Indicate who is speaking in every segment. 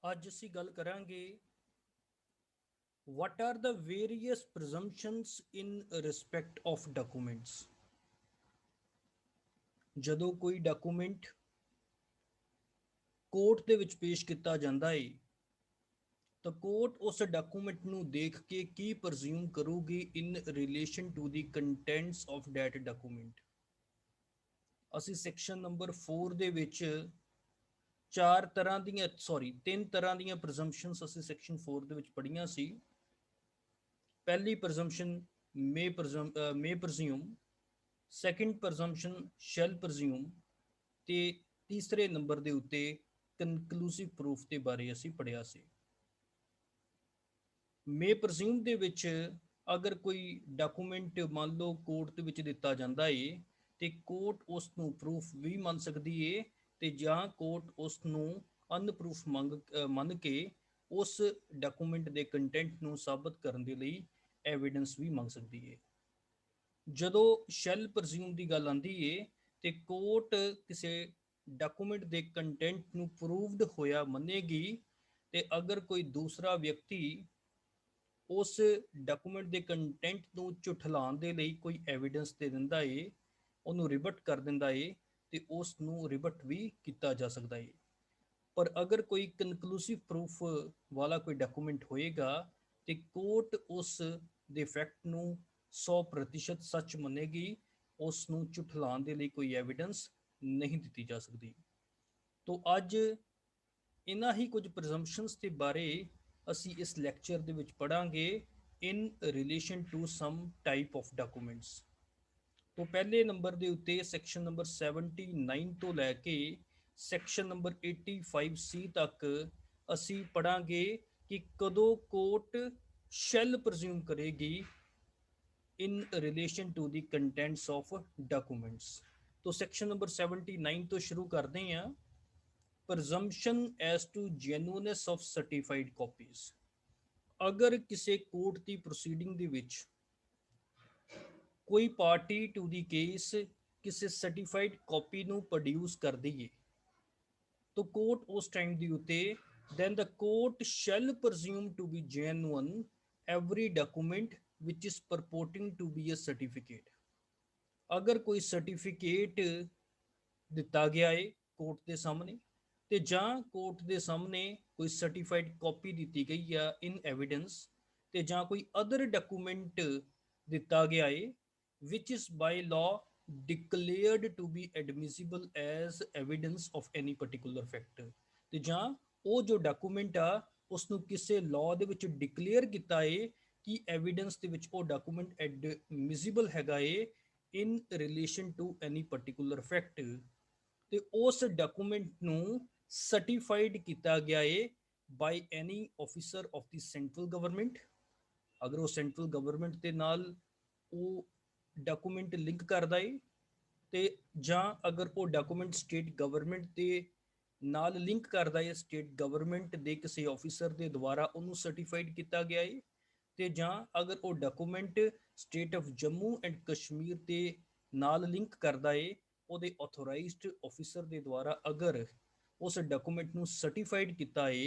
Speaker 1: ਅੱਜ ਅਸੀਂ ਗੱਲ ਕਰਾਂਗੇ what are the various presumptions in respect of documents। ਜਦੋਂ ਕੋਈ ਡਾਕੂਮੈਂਟ ਕੋਰਟ ਦੇ ਵਿੱਚ ਪੇਸ਼ ਕੀਤਾ ਜਾਂਦਾ ਹੈ ਤਾਂ ਕੋਰਟ ਉਸ ਡਾਕੂਮੈਂਟ ਨੂੰ ਦੇਖ ਕੇ ਕੀ ਪ੍ਰਜ਼ਿਊਮ ਕਰੂਗੀ ਇਨ relation to the contents of that document. ਅਸੀਂ ਸੈਕਸ਼ਨ ਨੰਬਰ 4 ਦੇ ਵਿੱਚ ਤਿੰਨ ਤਰ੍ਹਾਂ ਦੀਆਂ ਪ੍ਰਜ਼ੰਪਸ਼ਨਸ ਅਸੀਂ ਸੈਕਸ਼ਨ 4 ਦੇ ਵਿੱਚ ਪੜ੍ਹੀਆਂ ਸੀ। ਪਹਿਲੀ presumption may presume, second presumption shall presume ਤੇ ਤੀਸਰੇ ਨੰਬਰ ਦੇ ਉੱਤੇ ਕਨਕਲੂਸਿਵ ਪ੍ਰੂਫ ਦੇ ਬਾਰੇ ਅਸੀਂ ਪੜ੍ਹਿਆ ਸੀ। may presume ਦੇ ਵਿੱਚ ਅਗਰ ਕੋਈ ਡਾਕੂਮੈਂਟ ਮੰਨ ਲਓ ਕੋਰਟ ਦੇ ਵਿੱਚ ਦਿੱਤਾ ਜਾਂਦਾ ਏ ਤੇ ਕੋਰਟ ਉਸ ਨੂੰ ਪ੍ਰੂਫ ਵੀ ਮੰਨ ਸਕਦੀ ਏ ਤੇ ਜਾਂ ਕੋਰਟ ਉਸ ਨੂੰ ਅਨਪਰੂਫ ਮੰਨ ਕੇ ਉਸ ਡਾਕੂਮੈਂਟ ਦੇ ਕੰਟੈਂਟ ਨੂੰ ਸਾਬਤ ਕਰਨ ਦੇ ਲਈ ਐਵੀਡੈਂਸ ਵੀ ਮੰਗ ਸਕਦੀ ਏ। ਜਦੋਂ ਸ਼ੈਲ ਪ੍ਰਜ਼ਿਊਮ ਦੀ ਗੱਲ ਆਉਂਦੀ ਏ ਤੇ ਕੋਰਟ ਕਿਸੇ ਡਾਕੂਮੈਂਟ ਦੇ ਕੰਟੈਂਟ ਨੂੰ ਪ੍ਰੂਵਡ ਹੋਇਆ ਮੰਨੇਗੀ ਤੇ ਅਗਰ ਕੋਈ ਦੂਸਰਾ ਵਿਅਕਤੀ ਉਸ ਡਾਕੂਮੈਂਟ ਦੇ ਕੰਟੈਂਟ ਨੂੰ ਝੁਠਲਾਉਣ ਦੇ ਲਈ ਕੋਈ ਐਵੀਡੈਂਸ ਦੇ ਦਿੰਦਾ ਏ, ਉਹਨੂੰ ਰਿਬਟ ਕਰ ਦਿੰਦਾ ਏ ਤੇ ਉਸ ਨੂੰ ਰਿਬਟ ਵੀ ਕੀਤਾ ਜਾ ਸਕਦਾ ਏ। ਪਰ ਅਗਰ ਕੋਈ ਕਨਕਲੂਸਿਵ ਪ੍ਰੂਫ ਵਾਲਾ ਕੋਈ ਡਾਕੂਮੈਂਟ ਹੋਏਗਾ ਤੇ ਕੋਰਟ ਉਸ ਦੇ ਫੈਕਟ ਨੂੰ 100% ਸੱਚ ਮੰਨੇਗੀ, ਉਸ ਨੂੰ ਝੁਠਲਾਉਣ ਦੇ ਲਈ ਕੋਈ ਐਵੀਡੈਂਸ ਨਹੀਂ ਦਿੱਤੀ ਜਾ ਸਕਦੀ। ਤੋਂ ਅੱਜ ਇਹਨਾਂ ਹੀ ਕੁਝ ਪ੍ਰਜ਼ੰਪਸ਼ਨਸ ਦੇ ਬਾਰੇ ਅਸੀਂ ਇਸ ਲੈਕਚਰ ਦੇ ਵਿੱਚ ਪੜਾਂਗੇ in relation to some type of documents. ਤੋਂ ਪਹਿਲੇ ਨੰਬਰ ਦੇ ਉੱਤੇ ਸੈਕਸ਼ਨ ਨੰਬਰ 79 ਤੋਂ ਲੈ ਕੇ ਸੈਕਸ਼ਨ ਨੰਬਰ 85C ਤੱਕ ਅਸੀਂ ਪੜਾਂਗੇ ਕਿ ਕਦੋਂ ਕੋਰਟ ਸ਼ੈਲ ਪ੍ਰਜ਼ਿਊਮ ਕਰੇਗੀ ਇਨ relation to the contents of documents. ਤੋਂ ਸੈਕਸ਼ਨ ਨੰਬਰ 79 ਤੋਂ ਸ਼ੁਰੂ ਕਰਦੇ ਹਾਂ। presumption as to genuineness of certified copies। ਅਗਰ ਕਿਸੇ ਕੋਰਟ ਦੀ ਪ੍ਰੋਸੀਡਿੰਗ ਦੇ ਵਿੱਚ ਕੋਈ ਪਾਰਟੀ ਟੂ ਦੀ ਕੇਸ ਕਿਸੇ ਸਰਟੀਫਾਈਡ ਕਾਪੀ ਨੂੰ ਪ੍ਰੋਡਿਊਸ ਕਰਦੀ ਹੈ ਤਾਂ ਕੋਰਟ ਉਸ ਟਾਈਮ ਦੇ ਉੱਤੇ then the court shall presume to be genuine every document which is purporting to be a certificate। ਅਗਰ ਕੋਈ ਸਰਟੀਫਿਕੇਟ ਦਿੱਤਾ ਗਿਆ ਹੈ ਕੋਰਟ ਦੇ ਸਾਹਮਣੇ ਤੇ ਜਾਂ ਕੋਰਟ ਦੇ ਸਾਹਮਣੇ ਕੋਈ ਸਰਟੀਫਾਈਡ ਕਾਪੀ ਦਿੱਤੀ ਗਈ ਆ ਇਨ ਐਵੀਡੈਂਸ ਤੇ ਜਾਂ ਕੋਈ ਅਦਰ ਡਾਕੂਮੈਂਟ ਦਿੱਤਾ ਗਿਆ ਹੈ which is by law declared to be admissible as evidence of any particular fact। ਤੇ ਜਾਂ ਉਹ ਜੋ ਡਾਕੂਮੈਂਟ ਆ ਉਸ ਨੂੰ ਕਿਸੇ ਲਾਅ ਦੇ ਵਿੱਚ ਡਿਕਲੇਅਰ ਕੀਤਾ ਏ ਕਿ ਐਵੀਡੈਂਸ ਦੇ ਵਿੱਚ ਉਹ ਡਾਕੂਮੈਂਟ ਐਡਮਿਸਿਬਲ ਹੈਗਾ ਏ in relation to any particular fact ਤੇ ਉਸ ਡਾਕੂਮੈਂਟ ਨੂੰ ਸਰਟੀਫਾਈਡ ਕੀਤਾ ਗਿਆ ਏ by any officer of the central government. ਅਗਰ ਉਹ ਸੈਂਟਰਲ ਗਵਰਨਮੈਂਟ ਦੇ ਨਾਲ ਉਹ ਡਾਕੂਮੈਂਟ ਲਿੰਕ ਕਰਦਾ ਏ ਤੇ ਜਾਂ ਅਗਰ ਉਹ ਡਾਕੂਮੈਂਟ ਸਟੇਟ ਗਵਰਨਮੈਂਟ ਦੇ ਨਾਲ ਲਿੰਕ ਕਰਦਾ ਹੈ ਸਟੇਟ ਗਵਰਨਮੈਂਟ ਦੇ ਕਿਸੇ ਆਫੀਸਰ ਦੇ ਦੁਆਰਾ ਉਹਨੂੰ ਸਰਟੀਫਾਈਡ ਕੀਤਾ ਗਿਆ ਹੈ ਤੇ ਜਾਂ ਅਗਰ ਉਹ document state of Jammu and Kashmir ਦੇ ਨਾਲ ਲਿੰਕ ਕਰਦਾ ਹੈ ਉਹਦੇ ਆਥੋਰਾਈਜ਼ਡ ਆਫੀਸਰ ਦੇ ਦੁਆਰਾ ਅਗਰ ਉਸ ਡਾਕੂਮੈਂਟ ਨੂੰ ਸਰਟੀਫਾਈਡ ਕੀਤਾ ਹੈ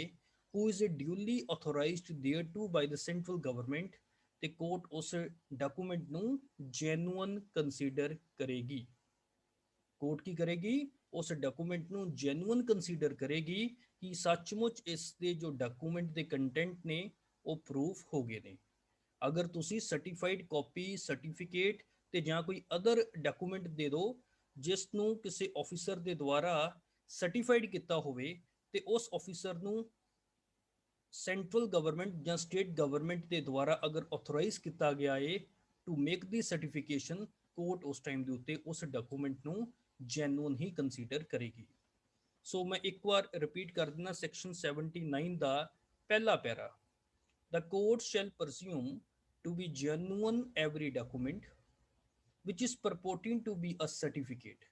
Speaker 1: who is duly authorized thereto by the central government ਤੇ ਕੋਰਟ ਉਸ ਡਾਕੂਮੈਂਟ ਨੂੰ ਜੈਨੂਅਨ ਕੰਸੀਡਰ ਕਰੇਗੀ। ਕੋਰਟ ਕੀ ਕਰੇਗੀ? ਉਸ ਡਾਕੂਮੈਂਟ ਨੂੰ ਜੈਨੂਅਨ ਕੰਸੀਡਰ ਕਰੇਗੀ ਕਿ ਸੱਚਮੁੱਚ ਇਸ ਦੇ ਜੋ ਡਾਕੂਮੈਂਟ ਦੇ ਕੰਟੈਂਟ ਨੇ ਉਹ ਪ੍ਰੂਫ ਹੋ ਗਏ ਨੇ। ਅਗਰ ਤੁਸੀਂ ਸਰਟੀਫਾਈਡ ਕਾਪੀ ਸਰਟੀਫਿਕੇਟ ਤੇ ਜਾਂ ਕੋਈ ਅਦਰ ਡਾਕੂਮੈਂਟ ਦੇ ਦਿਓ ਜਿਸ ਨੂੰ ਕਿਸੇ ਆਫੀਸਰ ਦੇ ਦੁਆਰਾ ਸਰਟੀਫਾਈਡ ਕੀਤਾ ਹੋਵੇ ਤੇ ਉਸ ਆਫੀਸਰ ਨੂੰ ਸੈਂਟਰਲ ਗਵਰਨਮੈਂਟ ਜਾਂ ਸਟੇਟ ਗਵਰਨਮੈਂਟ ਦੇ ਦੁਆਰਾ ਅਗਰ ਆਥੋਰਾਈਜ਼ ਕੀਤਾ ਗਿਆ ਹੈ to make the certification, court ਉਸ ਟਾਈਮ ਦੇ ਉੱਤੇ ਉਸ ਡਾਕੂਮੈਂਟ ਨੂੰ ਜੈਨੂਅਨ ਹੀ ਕੰਸੀਡਰ ਕਰੇਗੀ। ਸੋ ਮੈਂ ਇੱਕ ਵਾਰ ਰਿਪੀਟ ਕਰ ਦਿੰਦਾ ਸੈਕਸ਼ਨ 79 ਦਾ ਪਹਿਲਾ ਪੈਰਾ। The court shall presume to be genuine every document which is purporting to be a certificate।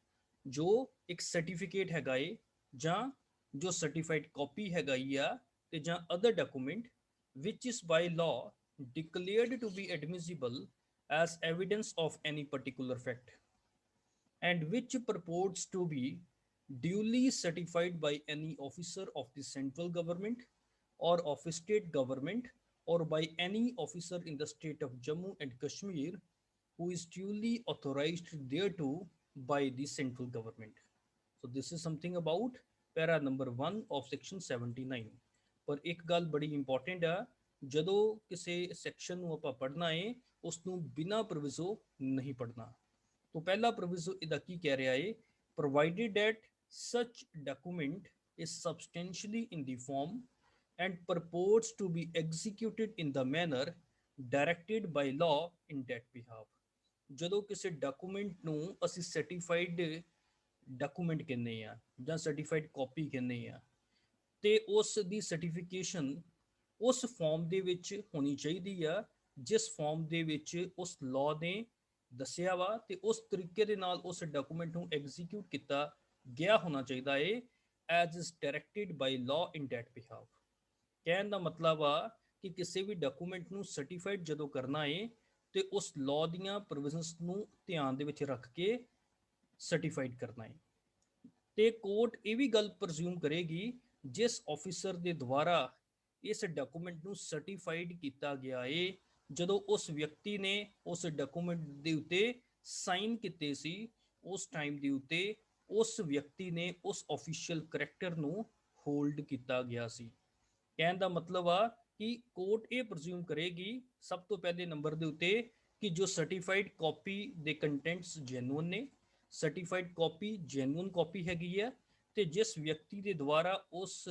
Speaker 1: ਜੋ ਇੱਕ ਸਰਟੀਫਿਕੇਟ ਹੈਗਾ ਏ ਜਾਂ ਜੋ ਸਰਟੀਫਾਈਡ ਕਾਪੀ ਹੈਗਾ ਹੀ ਆ ਤੇ ਜਾਂ other document which is by law declared to be admissible as evidence of any particular fact and which purports to be duly certified by any officer of the central government or of a state government or by any officer in the state of Jammu and Kashmir who is duly authorized thereto by the central government. So this is something about para number 1 of section 79. ਪਰ ਇੱਕ ਗੱਲ ਬੜੀ important ਆ, ਜਦੋਂ ਕਿਸੇ section ਨੂੰ ਆਪਾਂ ਪੜ੍ਹਨਾ ਹੈ ਉਸ ਨੂੰ ਬਿਨਾਂ ਪ੍ਰੋਵਿਜ਼ੋ ਨਹੀਂ ਪੜ੍ਹਨਾ। तो पहला प्रोविजो इदा की कह रहा है, provided that such document is substantially in the form and purports to be executed in the manner directed by law in that behalf। ਜਦੋਂ ਕਿਸੇ ਡਾਕੂਮੈਂਟ ਨੂੰ ਅਸੀਂ ਸਰਟੀਫਾਈਡ ਡਾਕੂਮੈਂਟ ਕਹਿੰਦੇ ਆ ਜਾਂ ਸਰਟੀਫਾਈਡ ਕਾਪੀ ਕਹਿੰਦੇ ਆ ਤੇ ਉਸ ਦੀ ਸਰਟੀਫਿਕੇਸ਼ਨ ਉਸ ਫਾਰਮ ਦੇ ਵਿੱਚ ਹੋਣੀ ਚਾਹੀਦੀ ਆ ਜਿਸ ਫਾਰਮ ਦੇ ਵਿੱਚ ਉਸ ਲਾਅ ਨੇ ਦੱਸਿਆ ਵਾ ਤੇ ਉਸ ਤਰੀਕੇ ਦੇ ਨਾਲ ਉਸ ਡਾਕੂਮੈਂਟ ਨੂੰ ਐਗਜ਼ੀਕਿਊਟ ਕੀਤਾ ਗਿਆ ਹੋਣਾ ਚਾਹੀਦਾ ਏ as is directed by law in that behalf. ਕਹਿਣ ਦਾ ਮਤਲਬ ਆ ਕਿ ਕਿਸੇ ਵੀ ਡਾਕੂਮੈਂਟ ਨੂੰ ਸਰਟੀਫਾਈਡ ਜਦੋਂ ਕਰਨਾ ਏ ਤੇ ਉਸ ਲਾਅ ਦੀਆਂ ਪ੍ਰੋਵੀਜ਼ਨਸ ਨੂੰ ਧਿਆਨ ਦੇ ਵਿੱਚ ਰੱਖ ਕੇ ਸਰਟੀਫਾਈਡ ਕਰਨਾ ਏ। ਤੇ ਕੋਰਟ ਇਹ ਵੀ ਗੱਲ ਪ੍ਰਜ਼ਿਊਮ ਕਰੇਗੀ ਜਿਸ ਆਫੀਸਰ ਦੇ ਦੁਆਰਾ ਇਸ ਡਾਕੂਮੈਂਟ ਨੂੰ ਸਰਟੀਫਾਈਡ ਕੀਤਾ ਗਿਆ ਏ ਜਦੋਂ ਉਸ ਵਿਅਕਤੀ ਨੇ ਉਸ ਡਾਕੂਮੈਂਟ ਦੇ ਉੱਤੇ ਸਾਈਨ ਕੀਤੇ ਸੀ ਉਸ ਟਾਈਮ ਦੇ ਉੱਤੇ ਉਸ ਵਿਅਕਤੀ ਨੇ ਉਸ ਆਫੀਸ਼ੀਅਲ ਕਰੈਕਟਰ ਨੂੰ ਹੋਲਡ ਕੀਤਾ ਗਿਆ ਸੀ। ਕਹਿਣ ਦਾ ਮਤਲਬ ਆ ਕਿ ਕੋਰਟ ਇਹ ਪ੍ਰਜ਼ਿਊਮ ਕਰੇਗੀ ਸਭ ਤੋਂ ਪਹਿਲੇ ਨੰਬਰ ਦੇ ਉੱਤੇ ਕਿ ਜੋ ਸਰਟੀਫਾਈਡ ਕਾਪੀ ਦੇ ਕੰਟੈਂਟਸ ਜੈਨੂਅਨ ਨੇ, ਸਰਟੀਫਾਈਡ ਕਾਪੀ ਜੈਨੂਅਨ ਕਾਪੀ ਹੈਗੀ ਆ ਤੇ ਜਿਸ ਵਿਅਕਤੀ ਦੇ ਦੁਆਰਾ ਉਸ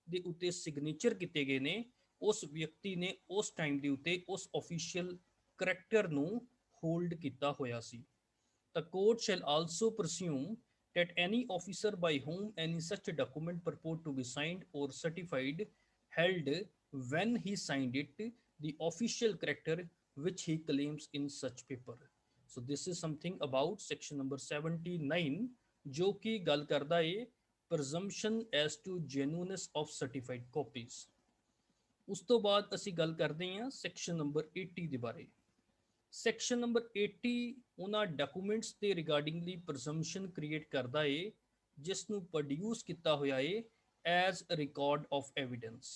Speaker 1: ਦੇ ਉੱਤੇ ਸਿਗਨੇਚਰ ਕੀਤੇ ਗਏ ਨੇ ਉਸ ਵਿਅਕਤੀ ਨੇ ਉਸ ਟਾਈਮ ਦੇ ਉੱਤੇ ਉਸ ਆਫੀਸ਼ੀਅਲ ਕਰੈਕਟਰ ਨੂੰ ਹੋਲਡ ਕੀਤਾ ਹੋਇਆ ਸੀ। The court shall also presume that any officer by whom any such document purport to be signed or certified held when he signed it the official character which he claims in such paper। So this is something about section number 79 जो कि गल करदा है presumption as to genuineness of certified copies। ਉਸ ਤੋਂ ਬਾਅਦ ਅਸੀਂ ਗੱਲ ਕਰਦੇ ਹਾਂ ਸੈਕਸ਼ਨ ਨੰਬਰ 80 ਦੇ ਬਾਰੇ। ਸੈਕਸ਼ਨ ਨੰਬਰ 80 ਉਹਨਾਂ ਡਾਕੂਮੈਂਟਸ ਦੇ ਰਿਗਾਰਡਿੰਗਲੀ ਪ੍ਰਜ਼ੰਪਸ਼ਨ ਕ੍ਰੀਏਟ ਕਰਦਾ ਏ ਜਿਸ ਨੂੰ ਪ੍ਰੋਡਿਊਸ ਕੀਤਾ ਹੋਇਆ ਏ as a record of evidence.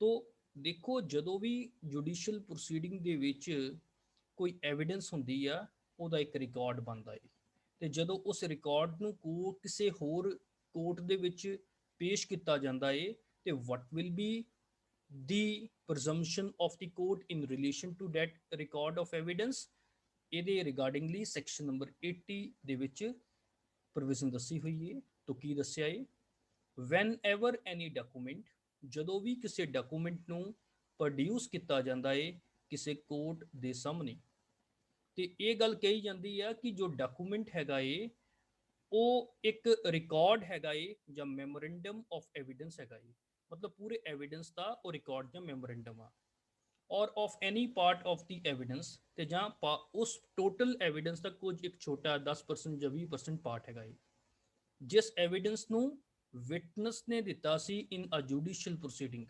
Speaker 1: ਤੋ ਦੇਖੋ ਜਦੋਂ ਵੀ ਜੁਡੀਸ਼ੀਅਲ ਪ੍ਰੋਸੀਡਿੰਗ ਦੇ ਵਿੱਚ ਕੋਈ ਐਵੀਡੈਂਸ ਹੁੰਦੀ ਆ ਉਹਦਾ ਇੱਕ ਰਿਕਾਰਡ ਬਣਦਾ ਏ ਤੇ ਜਦੋਂ ਉਸ ਰਿਕਾਰਡ ਨੂੰ ਕਿਸੇ ਹੋਰ ਕੋਰਟ ਦੇ ਵਿੱਚ ਪੇਸ਼ ਕੀਤਾ ਜਾਂਦਾ ਏ ਤੇ what will be the presumption of the court in relation to that record of evidence ਇਹਦੇ ਰਿਗਾਰਡਿੰਗਲੀ ਸੈਕਸ਼ਨ ਨੰਬਰ 80 ਦੇ ਵਿੱਚ ਪ੍ਰੋਵੀਜ਼ਨ ਦੱਸੀ ਹੋਈ ਹੈ। ਤਾਂ ਕੀ ਦੱਸਿਆ ਹੈ, whenever any document ਜਦੋਂ ਵੀ ਕਿਸੇ ਡਾਕੂਮੈਂਟ ਨੂੰ ਪ੍ਰੋਡਿਊਸ ਕੀਤਾ ਜਾਂਦਾ ਹੈ ਕਿਸੇ ਕੋਰਟ ਦੇ ਸਾਹਮਣੇ ਤੇ ਇਹ ਗੱਲ ਕਹੀ ਜਾਂਦੀ ਆ ਕਿ ਜੋ ਡਾਕੂਮੈਂਟ ਹੈਗਾ ਏ ਉਹ ਇੱਕ ਰਿਕਾਰਡ ਹੈਗਾ ਏ ਜਾਂ ਮੈਮੋਰੈਂਡਮ ਆਫ ਐਵੀਡੈਂਸ ਹੈਗਾ ਏ, मतलब पूरे एविडेंस का और रिकॉर्ड ਜਾਂ ਮੈਮੋਰੈਂਡਮ ਆ ਔਰ of any part of the evidence ਤੇ ਜਾਂ ਉਸ ਟੋਟਲ ਐਵੀਡੈਂਸ ਦਾ ਕੁਝ ਇੱਕ ਛੋਟਾ 10% ਜਾਂ 20% ਪਾਰਟ ਹੈਗਾ ਏ ਜਿਸ ਐਵੀਡੈਂਸ ਨੂੰ ਵਿਟਨੈਸ ਨੇ ਦਿੱਤਾ ਸੀ ਇਨ ਅ ਜੁਡੀਸ਼ੀਅਲ ਪ੍ਰੋਸੀਡਿੰਗ।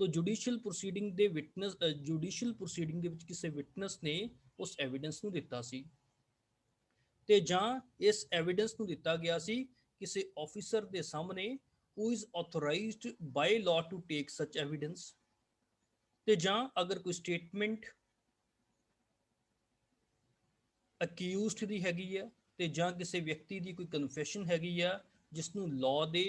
Speaker 1: तो ਜੁਡੀਸ਼ੀਅਲ ਪ੍ਰੋਸੀਡਿੰਗ ਦੇ ਵਿਟਨੈਸ ਜੁਡੀਸ਼ੀਅਲ ਪ੍ਰੋਸੀਡਿੰਗ ਦੇ ਵਿੱਚ ਕਿਸੇ ਵਿਟਨੈਸ ਨੇ ਉਸ ਐਵੀਡੈਂਸ ਨੂੰ ਦਿੱਤਾ ਸੀ ਤੇ ਜਾਂ ਇਸ ਐਵੀਡੈਂਸ ਨੂੰ ਦਿੱਤਾ ਗਿਆ ਸੀ ਕਿਸੇ ਆਫੀਸਰ ਦੇ ਸਾਹਮਣੇ who is authorized by law to take such evidence ਤੇ ਜਾਂ ਅਗਰ ਕੋਈ ਸਟੇਟਮੈਂਟ ਅਕਿਊਜ਼ਡ ਦੀ ਹੈਗੀ ਆ ਤੇ ਜਾਂ ਕਿਸੇ ਵਿਅਕਤੀ ਦੀ ਕੋਈ ਕਨਫੈਸ਼ਨ ਹੈਗੀ ਆ ਜਿਸ ਨੂੰ ਲਾਅ ਦੇ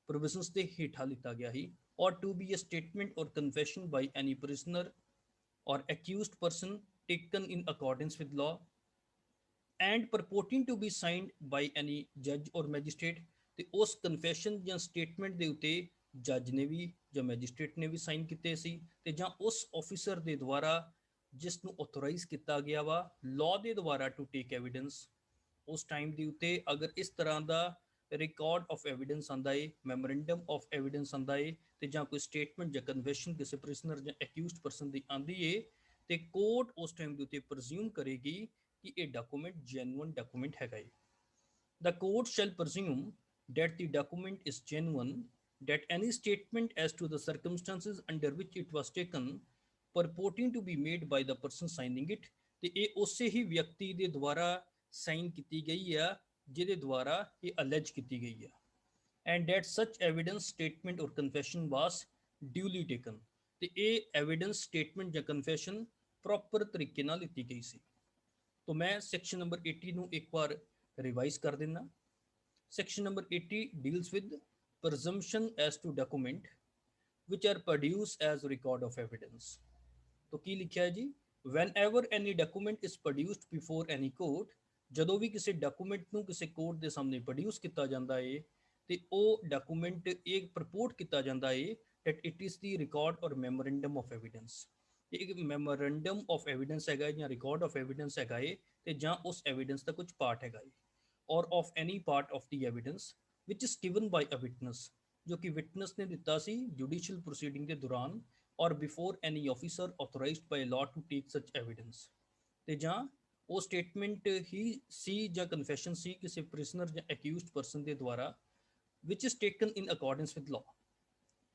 Speaker 1: ਪ੍ਰੋਵੀਜ਼ਨਸ ਦੇ ਹੇਠਾਂ ਲਿੱਤਾ ਗਿਆ ਸੀ or to be a statement or confession by any prisoner or accused person taken in accordance with law and purporting to be signed by any judge or magistrate ਤੇ ਉਸ ਕਨਫੈਸ਼ਨ ਜਾਂ statement ਦੇ ਉੱਤੇ ਜੱਜ ਨੇ ਵੀ ਜਾਂ ਮੈਜਿਸਟ੍ਰੇਟ ਨੇ ਵੀ sign ਕੀਤੇ ਸੀ ਤੇ ਜਾਂ ਉਸ ਆਫੀਸਰ ਦੇ ਦੁਆਰਾ ਜਿਸ ਨੂੰ ਆਥੋਰਾਈਜ਼ ਕੀਤਾ ਗਿਆ ਵਾ ਲਾਅ ਦੇ ਦੁਆਰਾ ਟੂ ਟੇਕ ਐਵੀਡੈਂਸ ਉਸ ਟਾਈਮ ਦੇ ਉੱਤੇ ਅਗਰ ਇਸ ਤਰ੍ਹਾਂ ਦਾ ਰਿਕਾਰਡ ਆਫ ਐਵੀਡੈਂਸ ਆਂਦਾ ਏ ਮੈਮੋਰੈਂਡਮ ਆਫ ਐਵੀਡੈਂਸ ਆਂਦਾ ਏ ਤੇ ਜਾਂ ਕੋਈ ਸਟੇਟਮੈਂਟ ਜਾਂ ਕਨਫੈਸ਼ਨ ਕਿਸੇ ਪ੍ਰਿਜ਼ਨਰ ਜਾਂ ਅਕਿਊਜ਼ਡ ਪਰਸਨ ਦੀ ਆਂਦੀ ਏ ਤੇ ਕੋਰਟ ਉਸ ਟਾਈਮ ਦੇ ਉੱਤੇ ਪ੍ਰਜ਼ਿਊਮ ਕਰੇਗੀ ਕਿ ਇਹ ਡਾਕੂਮੈਂਟ ਜੈਨੂਅਨ ਡਾਕੂਮੈਂਟ ਹੈਗਾ ਏ। The court shall presume that the document is genuine, that any statement as to the circumstances under which it was taken purporting to be made by the person signing it ਤੇ ਇਹ ਉਸੇ ਹੀ ਵਿਅਕਤੀ ਦੇ ਦੁਆਰਾ sign ਕੀਤੀ ਗਈ ਆ ਜਿਹਦੇ ਦੁਆਰਾ ਇਹ ਅਲੈਜ ਕੀਤੀ ਗਈ ਹੈ, ਐਂਡ ਡੈਟ ਸੱਚ ਐਵੀਡੈਂਸ ਸਟੇਟਮੈਂਟ ਔਰ ਕਨਫੈਸ਼ਨ ਵਾਸ ਡਿਊਲੀ ਟੇਕਨ, ਤੇ ਇਹ ਐਵੀਡੈਂਸ ਸਟੇਟਮੈਂਟ ਜਾਂ ਕਨਫੈਸ਼ਨ ਪ੍ਰੋਪਰ ਤਰੀਕੇ ਨਾਲ ਲਿੱਤੀ ਗਈ ਸੀ। तो मैं सेक्शन नंबर 80 ਨੂੰ ਇੱਕ ਵਾਰ ਰਿਵਾਈਜ਼ ਕਰ ਦਿੰਦਾ। Section number 80 deals with presumption as to document which are produced as record of evidence। तो ਕੀ ਲਿਖਿਆ ਹੈ ਜੀ, whenever any document is produced before any court, ਜਦੋਂ ਵੀ ਕਿਸੇ ਡਾਕੂਮੈਂਟ ਨੂੰ ਕਿਸੇ ਕੋਰਟ ਦੇ ਸਾਹਮਣੇ ਪ੍ਰੋਡਿਊਸ ਕੀਤਾ ਜਾਂਦਾ ਹੈ ਤੇ ਉਹ ਡਾਕੂਮੈਂਟ ਇਹ ਪ੍ਰਪੋਰਟ ਕੀਤਾ ਜਾਂਦਾ ਹੈ that it is the record or memorandum of evidence, ਇੱਕ ਮੈਮੋਰੈਂਡਮ ਆਫ ਐਵੀਡੈਂਸ ਹੈਗਾ ਜਾਂ ਰਿਕਾਰਡ ਆਫ ਐਵੀਡੈਂਸ ਹੈਗਾ ਏ, ਤੇ ਜਾਂ ਉਸ ਐਵੀਡੈਂਸ ਦਾ ਕੁਝ ਪਾਰਟ ਹੈਗਾ ਏ, or of any part of the evidence which is given by a witness, ਜੋ ਕਿ ਵਿਟਨੈਸ ਨੇ ਦਿੱਤਾ ਸੀ ਜੁਡੀਸ਼ੀਅਲ ਪ੍ਰੋਸੀਡਿੰਗ ਦੇ ਦੌਰਾਨ, or before any officer authorised by law to take such evidence, ਤੇ ਜਾਂ ਉਹ ਸਟੇਟਮੈਂਟ ਹੀ ਸੀ ਜਾਂ ਕਨਫੈਸ਼ਨ ਸੀ ਕਿਸੇ ਪ੍ਰਿਜ਼ਨਰ ਜਾਂ ਅਕਿਊਜ਼ਡ ਪਰਸਨ ਦੇ ਦੁਆਰਾ, which is taken in accordance with law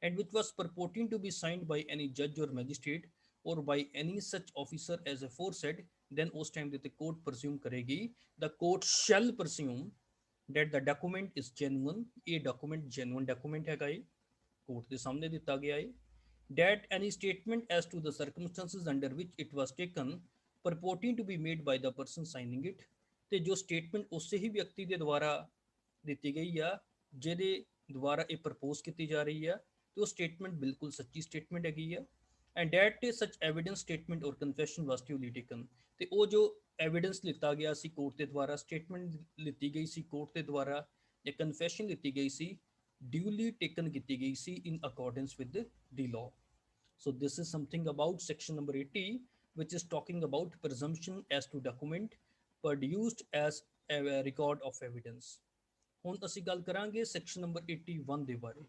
Speaker 1: and which was purporting to be signed by any judge or magistrate or by any such officer as aforesaid, then ਉਸ time ਦੇ ਤੇ court presume ਕਰੇਗੀ, the court shall presume that the document is genuine, ਇਹ document genuine document ਹੈਗਾ ਏ, court ਦੇ ਸਾਹਮਣੇ ਦਿੱਤਾ ਗਿਆ ਏ, that any statement as to the circumstances under which it was taken purporting to be made by the person signing it, ਤੇ ਜੋ statement ਉਸੇ ਹੀ ਵਿਅਕਤੀ ਦੇ ਦੁਆਰਾ ਦਿੱਤੀ ਗਈ ਆ ਜਿਹਦੇ ਦੁਆਰਾ ਇਹ ਪ੍ਰਪੋਜ਼ ਕੀਤੀ ਜਾ ਰਹੀ ਆ, ਤੇ ਉਹ ਸਟੇਟਮੈਂਟ ਬਿਲਕੁਲ ਸੱਚੀ ਸਟੇਟਮੈਂਟ ਹੈਗੀ ਆ, ਐਂਡ ਡੈਟ ਸੱਚ ਐਵੀਡੈਂਸ ਸਟੇਟਮੈਂਟ ਔਰ ਕਨਫੈਸ਼ਨ ਵਾਸ ਡਿਊਲੀ ਟੇਕਨ, ਤੇ ਉਹ ਜੋ ਐਵੀਡੈਂਸ ਲਿੱਤਾ ਗਿਆ ਸੀ ਕੋਰਟ ਦੇ ਦੁਆਰਾ, ਸਟੇਟਮੈਂਟ ਲਿੱਤੀ ਗਈ ਸੀ ਕੋਰਟ ਦੇ ਦੁਆਰਾ, ਜਾਂ ਕਨਫੈਸ਼ਨ ਲਿੱਤੀ ਗਈ ਸੀ, ਡਿਊਲੀ ਟੇਕਨ ਕੀਤੀ ਗਈ ਸੀ in accordance with the law. So this is something about section number 80, which is talking about presumption as to document produced as a record of evidence। ਹੁਣ ਅਸੀਂ ਗੱਲ ਕਰਾਂਗੇ ਸੈਕਸ਼ਨ ਨੰਬਰ 81 ਦੇ ਬਾਰੇ।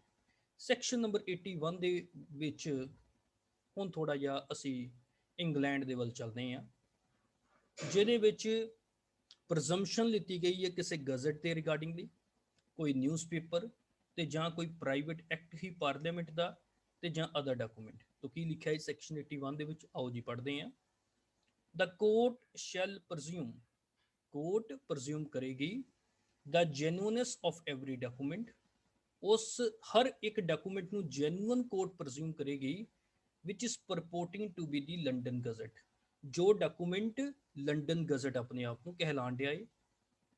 Speaker 1: ਸੈਕਸ਼ਨ ਨੰਬਰ 81 ਦੇ ਵਿੱਚ ਹੁਣ ਥੋੜਾ ਜਿਹਾ ਅਸੀਂ ਇੰਗਲੈਂਡ ਦੇ ਵੱਲ ਚੱਲਦੇ ਹਾਂ, ਜਿਹਦੇ ਵਿੱਚ ਪ੍ਰਜ਼ੰਪਸ਼ਨ ਲਿੱਤੀ ਗਈ ਹੈ ਕਿਸੇ ਗਜ਼ਟ ਦੇ ਰਿਗਾਰਡਿੰਗਲੀ, ਕੋਈ ਨਿਊਜ਼ਪੇਪਰ ਤੇ ਜਾਂ ਕੋਈ ਪ੍ਰਾਈਵੇਟ ਐਕਟ ਹੀ ਪਾਰਲੀਮੈਂਟ ਦਾ, ਤੇ ਜਾਂ ਅਦਰ ਡਾਕੂਮੈਂਟ। ਤੋਂ ਕੀ ਲਿਖਿਆ ਹੈ ਸੈਕਸ਼ਨ 81 ਦੇ ਵਿੱਚ, ਆਓ ਜੀ ਪੜ੍ਹਦੇ ਹਾਂ। The court shall presume, court presume ਕਰੇਗੀ the genuineness of every document, ਉਸ ਹਰ ਇੱਕ ਡਾਕੂਮੈਂਟ ਨੂੰ ਜੈਨੂਅਨ ਕੋਰਟ ਪ੍ਰਜ਼ਿਊਮ ਕਰੇਗੀ, which is purporting to be the London Gazette, ਜੋ ਡਾਕੂਮੈਂਟ ਲੰਡਨ ਗਜ਼ਟ ਆਪਣੇ ਆਪ ਨੂੰ ਕਹਿਲਾਣ ਡਿਆ ਏ,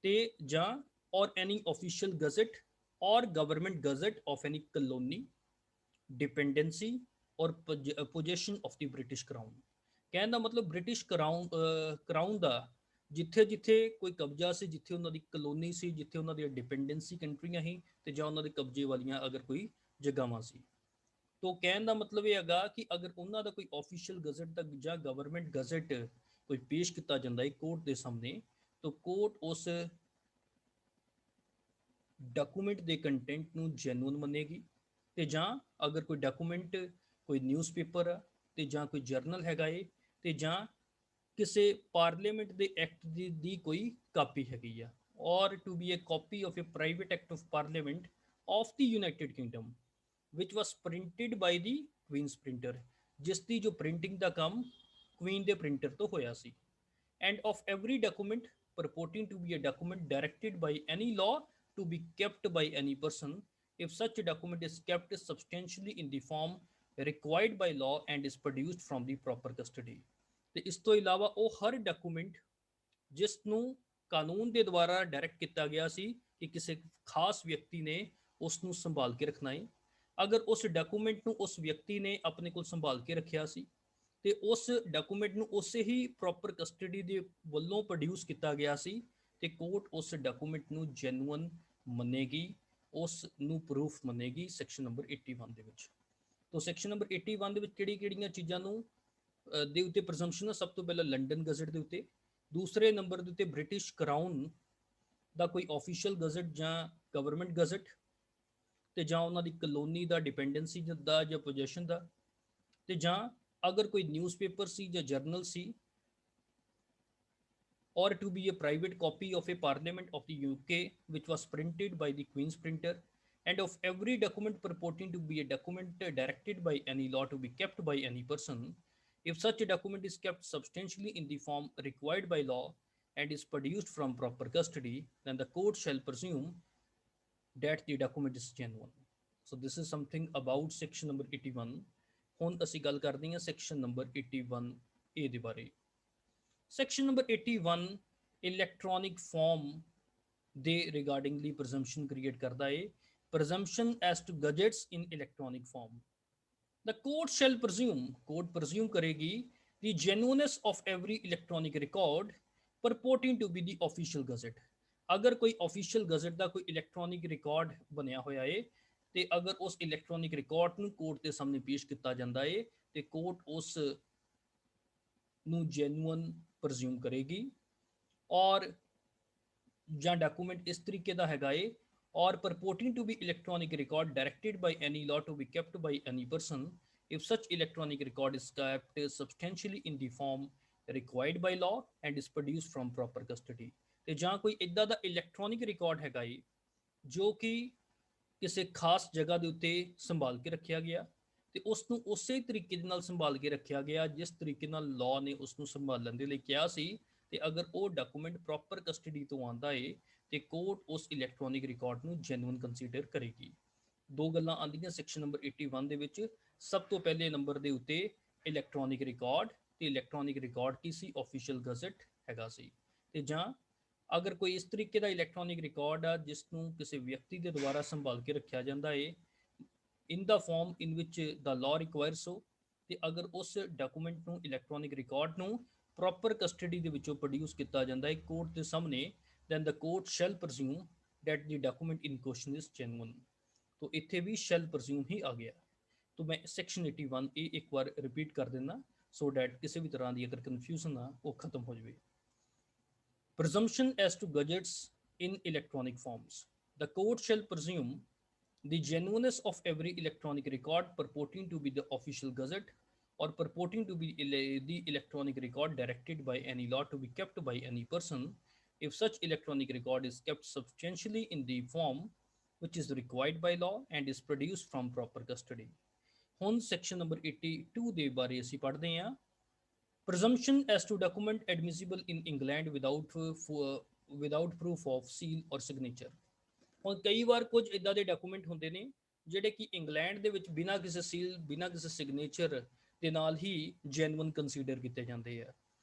Speaker 1: ਤੇ ਜਾਂ or any official gazette or government gazette of any colony, dependency or possession of the British Crown. ਕਹਿਣ ਦਾ ਮਤਲਬ ਬ੍ਰਿਟਿਸ਼ ਕਰਾਊਨ ਦਾ ਜਿੱਥੇ ਜਿੱਥੇ ਕੋਈ ਕਬਜ਼ਾ ਸੀ, ਜਿੱਥੇ ਉਹਨਾਂ ਦੀ ਕਲੋਨੀ ਸੀ, ਜਿੱਥੇ ਉਹਨਾਂ ਦੀਆਂ ਡਿਪੈਂਡੈਂਸੀ ਕੰਟਰੀਆਂ ਸੀ, ਤੇ ਜਾਂ ਉਹਨਾਂ ਦੇ ਕਬਜ਼ੇ ਵਾਲੀਆਂ ਅਗਰ ਕੋਈ ਜਗ੍ਹਾਵਾਂ ਸੀ। ਤੋਂ ਕਹਿਣ ਦਾ ਮਤਲਬ ਇਹ ਹੈਗਾ ਕਿ ਅਗਰ ਉਹਨਾਂ ਦਾ ਕੋਈ ਆਫੀਸ਼ੀਅਲ ਗਜ਼ਟ ਦਾ ਜਾਂ ਗਵਰਨਮੈਂਟ ਗਜ਼ਟ ਕੋਈ ਪੇਸ਼ ਕੀਤਾ ਜਾਂਦਾ ਹੈ ਕੋਰਟ ਦੇ ਸਾਹਮਣੇ, ਤਾਂ ਕੋਰਟ ਉਸ ਡਾਕੂਮੈਂਟ ਦੇ ਕੰਟੈਂਟ ਨੂੰ ਜੈਨੂਅਨ ਮੰਨੇਗੀ, ਤੇ ਜਾਂ ਅਗਰ ਕੋਈ ਡਾਕੂਮੈਂਟ ਕੋਈ ਨਿਊਜ਼ਪੇਪਰ ਆ, ਤੇ ਜਾਂ ਕੋਈ ਜਰਨਲ ਹੈਗਾ ਏ, ਤੇ ਜਾਂ ਕਿਸੇ ਪਾਰਲੀਮੈਂਟ ਦੇ ਐਕਟ ਦੀ ਕੋਈ ਕਾਪੀ ਹੈਗੀ ਆ, or to be a copy of a private act of parliament of the United Kingdom which was printed by the Queen's printer, ਜਿਸ ਦੀ ਜੋ ਪ੍ਰਿੰਟਿੰਗ ਦਾ ਕੰਮ ਕੁਈਨ ਦੇ ਪ੍ਰਿੰਟਰ ਤੋਂ ਹੋਇਆ ਸੀ, and of every document purporting to be a document directed by any law to be kept by any person if such a document is kept substantially in the form required by law and is produced from the proper custody। ਤੇ ਇਸ ਤੋਂ ਇਲਾਵਾ ਉਹ ਹਰ document ਜਿਸ ਨੂੰ ਕਾਨੂੰਨ ਦੇ ਦੁਆਰਾ ਡਾਇਰੈਕਟ ਕੀਤਾ ਗਿਆ ਸੀ ਕਿ ਕਿਸੇ ਖਾਸ ਵਿਅਕਤੀ ਨੇ ਉਸ ਨੂੰ ਸੰਭਾਲ ਕੇ ਰੱਖਣਾ ਹੈ, ਅਗਰ ਉਸ ਡਾਕੂਮੈਂਟ ਨੂੰ ਉਸ ਵਿਅਕਤੀ ਨੇ ਆਪਣੇ ਕੋਲ ਸੰਭਾਲ ਕੇ ਰੱਖਿਆ ਸੀ, ਤੇ ਉਸ ਡਾਕੂਮੈਂਟ ਨੂੰ ਉਸੇ ਹੀ ਪ੍ਰੋਪਰ ਕਸਟਡੀ ਦੇ ਵੱਲੋਂ ਪ੍ਰੋਡਿਊਸ ਕੀਤਾ ਗਿਆ ਸੀ, ਤੇ ਕੋਰਟ ਉਸ ਡਾਕੂਮੈਂਟ ਨੂੰ ਜੈਨੂਅਨ ਮੰਨੇਗੀ, ਉਸ ਨੂੰ ਪ੍ਰੂਫ ਮੰਨੇਗੀ ਸੈਕਸ਼ਨ ਨੰਬਰ 81 ਦੇ ਵਿੱਚ। ਤੋਂ ਸੈਕਸ਼ਨ ਨੰਬਰ 81 ਦੇ ਵਿੱਚ ਕਿਹੜੀਆਂ ਚੀਜ਼ਾਂ ਨੂੰ ਦੇ ਉੱਤੇ ਪ੍ਰਜ਼ੰਪਸ਼ਨ ਹੈ? ਸਭ ਤੋਂ ਪਹਿਲਾਂ ਲੰਡਨ ਗਜ਼ਟ ਦੇ ਉੱਤੇ, ਦੂਸਰੇ ਨੰਬਰ ਦੇ ਉੱਤੇ ਬ੍ਰਿਟਿਸ਼ ਕਰਾਊਨ ਦਾ ਕੋਈ ਆਫੀਸ਼ੀਅਲ ਗਜ਼ਟ ਜਾਂ ਗਵਰਨਮੈਂਟ ਗਜ਼ਟ, ਤੇ ਜਾਂ ਉਹਨਾਂ ਦੀ ਕਲੋਨੀ ਦਾ, ਡਿਪੈਂਡੈਂਸੀ ਦਾ ਜਾਂ ਪੋਜੈਸ਼ਨ ਦਾ, ਤੇ ਜਾਂ ਅਗਰ ਕੋਈ ਨਿਊਜ਼ਪੇਪਰ ਸੀ ਜਾਂ general C, or to be a private copy of a parliament of the UK which was printed by the Queen's printer, and of every document purporting to be a document directed by any law to be kept by any person if such a document is kept substantially in the form required by law and is produced from proper custody, then the court shall presume that the document is genuine. So this is something about section number 81. ਹੁਣ ਅਸੀਂ ਗੱਲ ਕਰਦੇ ਹਾਂ section number 81A ਦੇ ਬਾਰੇ। section number 81 electronic farm ਦੇ regardingly presumption create ਕਰਦਾ ਹੈ। presumption as to gadgets in electronic form. The court shall presume, court presume करेगी the genuineness of every electronic record purporting to be the official gazette. अगर कोई official गਜ਼ਟ ਦਾ ਕੋਈ electronic record ਬਣਿਆ ਹੋਇਆ ਹੈ ਤੇ ਅਗਰ ਉਸ ਇਲੈਕਟ੍ਰੋਨਿਕ ਰਿਕਾਰਡ ਨੂੰ ਕੋਰਟ ਦੇ ਸਾਹਮਣੇ ਪੇਸ਼ ਕੀਤਾ ਜਾਂਦਾ ਹੈ ਤੇ ਕੋਰਟ ਉਸ ਨੂੰ ਜੈਨੂਇਨ ਪ੍ਰਜ਼ਿਊਮ ਕਰੇਗੀ ਔਰ ਜਾਂ ਡਾਕੂਮੈਂਟ ਇਸ ਤਰੀਕੇ ਦਾ ਹੈਗਾ ਏ or purporting to be electronic record directed by any law to be kept by any person if such electronic record is kept substantially in the form required by law and is produced from proper custody। ਤੇ ਜਾਂ ਕੋਈ ਇਦਾਂ ਦਾ electronic record ਹੈਗਾ ਏ ਜੋ ਕਿ ਕਿਸੇ ਖਾਸ ਜਗ੍ਹਾ ਦੇ ਉੱਤੇ ਸੰਭਾਲ ਕੇ ਰੱਖਿਆ ਗਿਆ ਤੇ ਉਸ ਨੂੰ ਉਸੇ ਤਰੀਕੇ ਦੇ ਨਾਲ ਸੰਭਾਲ ਕੇ ਰੱਖਿਆ ਗਿਆ ਜਿਸ ਤਰੀਕੇ ਨਾਲ ਲਾਅ ਨੇ ਉਸ ਨੂੰ ਸੰਭਾਲਣ ਦੇ ਲਈ ਕਿਹਾ ਸੀ। ਤੇ ਅਗਰ ਉਹ ਡਾਕੂਮੈਂਟ ਪ੍ਰੋਪਰ ਕਸਟਡੀ ਤੋਂ ਆਉਂਦਾ ਏ ਤੇ ਕੋਰਟ ਉਸ ਇਲੈਕਟ੍ਰੋਨਿਕ ਰਿਕਾਰਡ ਨੂੰ ਜੈਨੂਇਨ ਕੰਸੀਡਰ ਕਰੇਗੀ। ਦੋ ਗੱਲਾਂ ਆਉਂਦੀਆਂ ਸੈਕਸ਼ਨ ਨੰਬਰ 81 ਦੇ ਵਿੱਚ। ਸਭ ਤੋਂ ਪਹਿਲੇ ਨੰਬਰ ਦੇ ਉੱਤੇ ਇਲੈਕਟ੍ਰੋਨਿਕ ਰਿਕਾਰਡ ਤੇ ਇਲੈਕਟ੍ਰੋਨਿਕ ਰਿਕਾਰਡ ਕੀ ਸੀ? ਆਫੀਸ਼ੀਅਲ ਗਜ਼ਟ ਹੈਗਾ ਸੀ। ਤੇ ਜਾਂ ਅਗਰ ਕੋਈ ਇਸ ਤਰੀਕੇ ਦਾ ਇਲੈਕਟ੍ਰੋਨਿਕ ਰਿਕਾਰਡ ਆ ਜਿਸ ਨੂੰ ਕਿਸੇ ਵਿਅਕਤੀ ਦੇ ਦੁਆਰਾ ਸੰਭਾਲ ਕੇ ਰੱਖਿਆ ਜਾਂਦਾ ਏ ਇਨ ਦਾ ਫਾਰਮ ਇਨ ਵਿਚ ਦਾ ਲਾਅ ਰਿਕੁਆਇਰਸ ਹੋ ਤੇ ਅਗਰ ਉਸ ਡਾਕੂਮੈਂਟ ਨੂੰ ਇਲੈਕਟ੍ਰੋਨਿਕ ਰਿਕਾਰਡ ਨੂੰ ਪ੍ਰੋਪਰ ਕਸਟਡੀ ਦੇ ਵਿੱਚੋਂ ਪ੍ਰੋਡਿਊਸ ਕੀਤਾ ਜਾਂਦਾ ਹੈ ਕੋਰਟ ਦੇ ਸਾਹਮਣੇ then the court shall presume that the document in question is genuine। तो ਇੱਥੇ ਵੀ shall presume ਹੀ ਆ ਗਿਆ। तो मैं section 81 ਇਹ ਇੱਕ ਵਾਰ ਰਿਪੀਟ ਕਰ ਦਿੰਦਾ so that ਕਿਸੇ ਵੀ ਤਰ੍ਹਾਂ ਦੀ ਅਗਰ ਕਨਫਿਊਜ਼ਨ ਆ ਉਹ ਖਤਮ ਹੋ ਜਾਵੇ। presumption as to gadgets in electronic forms, the court shall presume the genuineness of every electronic record purporting to be the official gazette or purporting to be the electronic record directed by any law to be kept by any person if such electronic record is kept substantially in the form which is required by law and is produced from proper custody। ਹੁਣ section number 82 ਦੇ ਬਾਰੇ ਅਸੀਂ ਪੜ੍ਹਦੇ ਹਾਂ। presumption as to document admissible in England without proof of seal or signature। ਹੁਣ ਕਈ ਵਾਰ ਕੁਝ ਇਦਾਂ ਦੇ ਡਾਕੂਮੈਂਟ ਹੁੰਦੇ ਨੇ ਜਿਹੜੇ ਕਿ ਇੰਗਲੈਂਡ ਦੇ ਵਿੱਚ ਬਿਨਾਂ ਕਿਸੇ ਸੀਲ ਬਿਨਾਂ ਕਿਸੇ ਸਿਗਨੇਚਰ ਦੇ ਨਾਲ ਹੀ ਜੈਨੂਇਨ ਕੰਸੀਡਰ ਕੀਤੇ ਜਾਂਦੇ ਆ।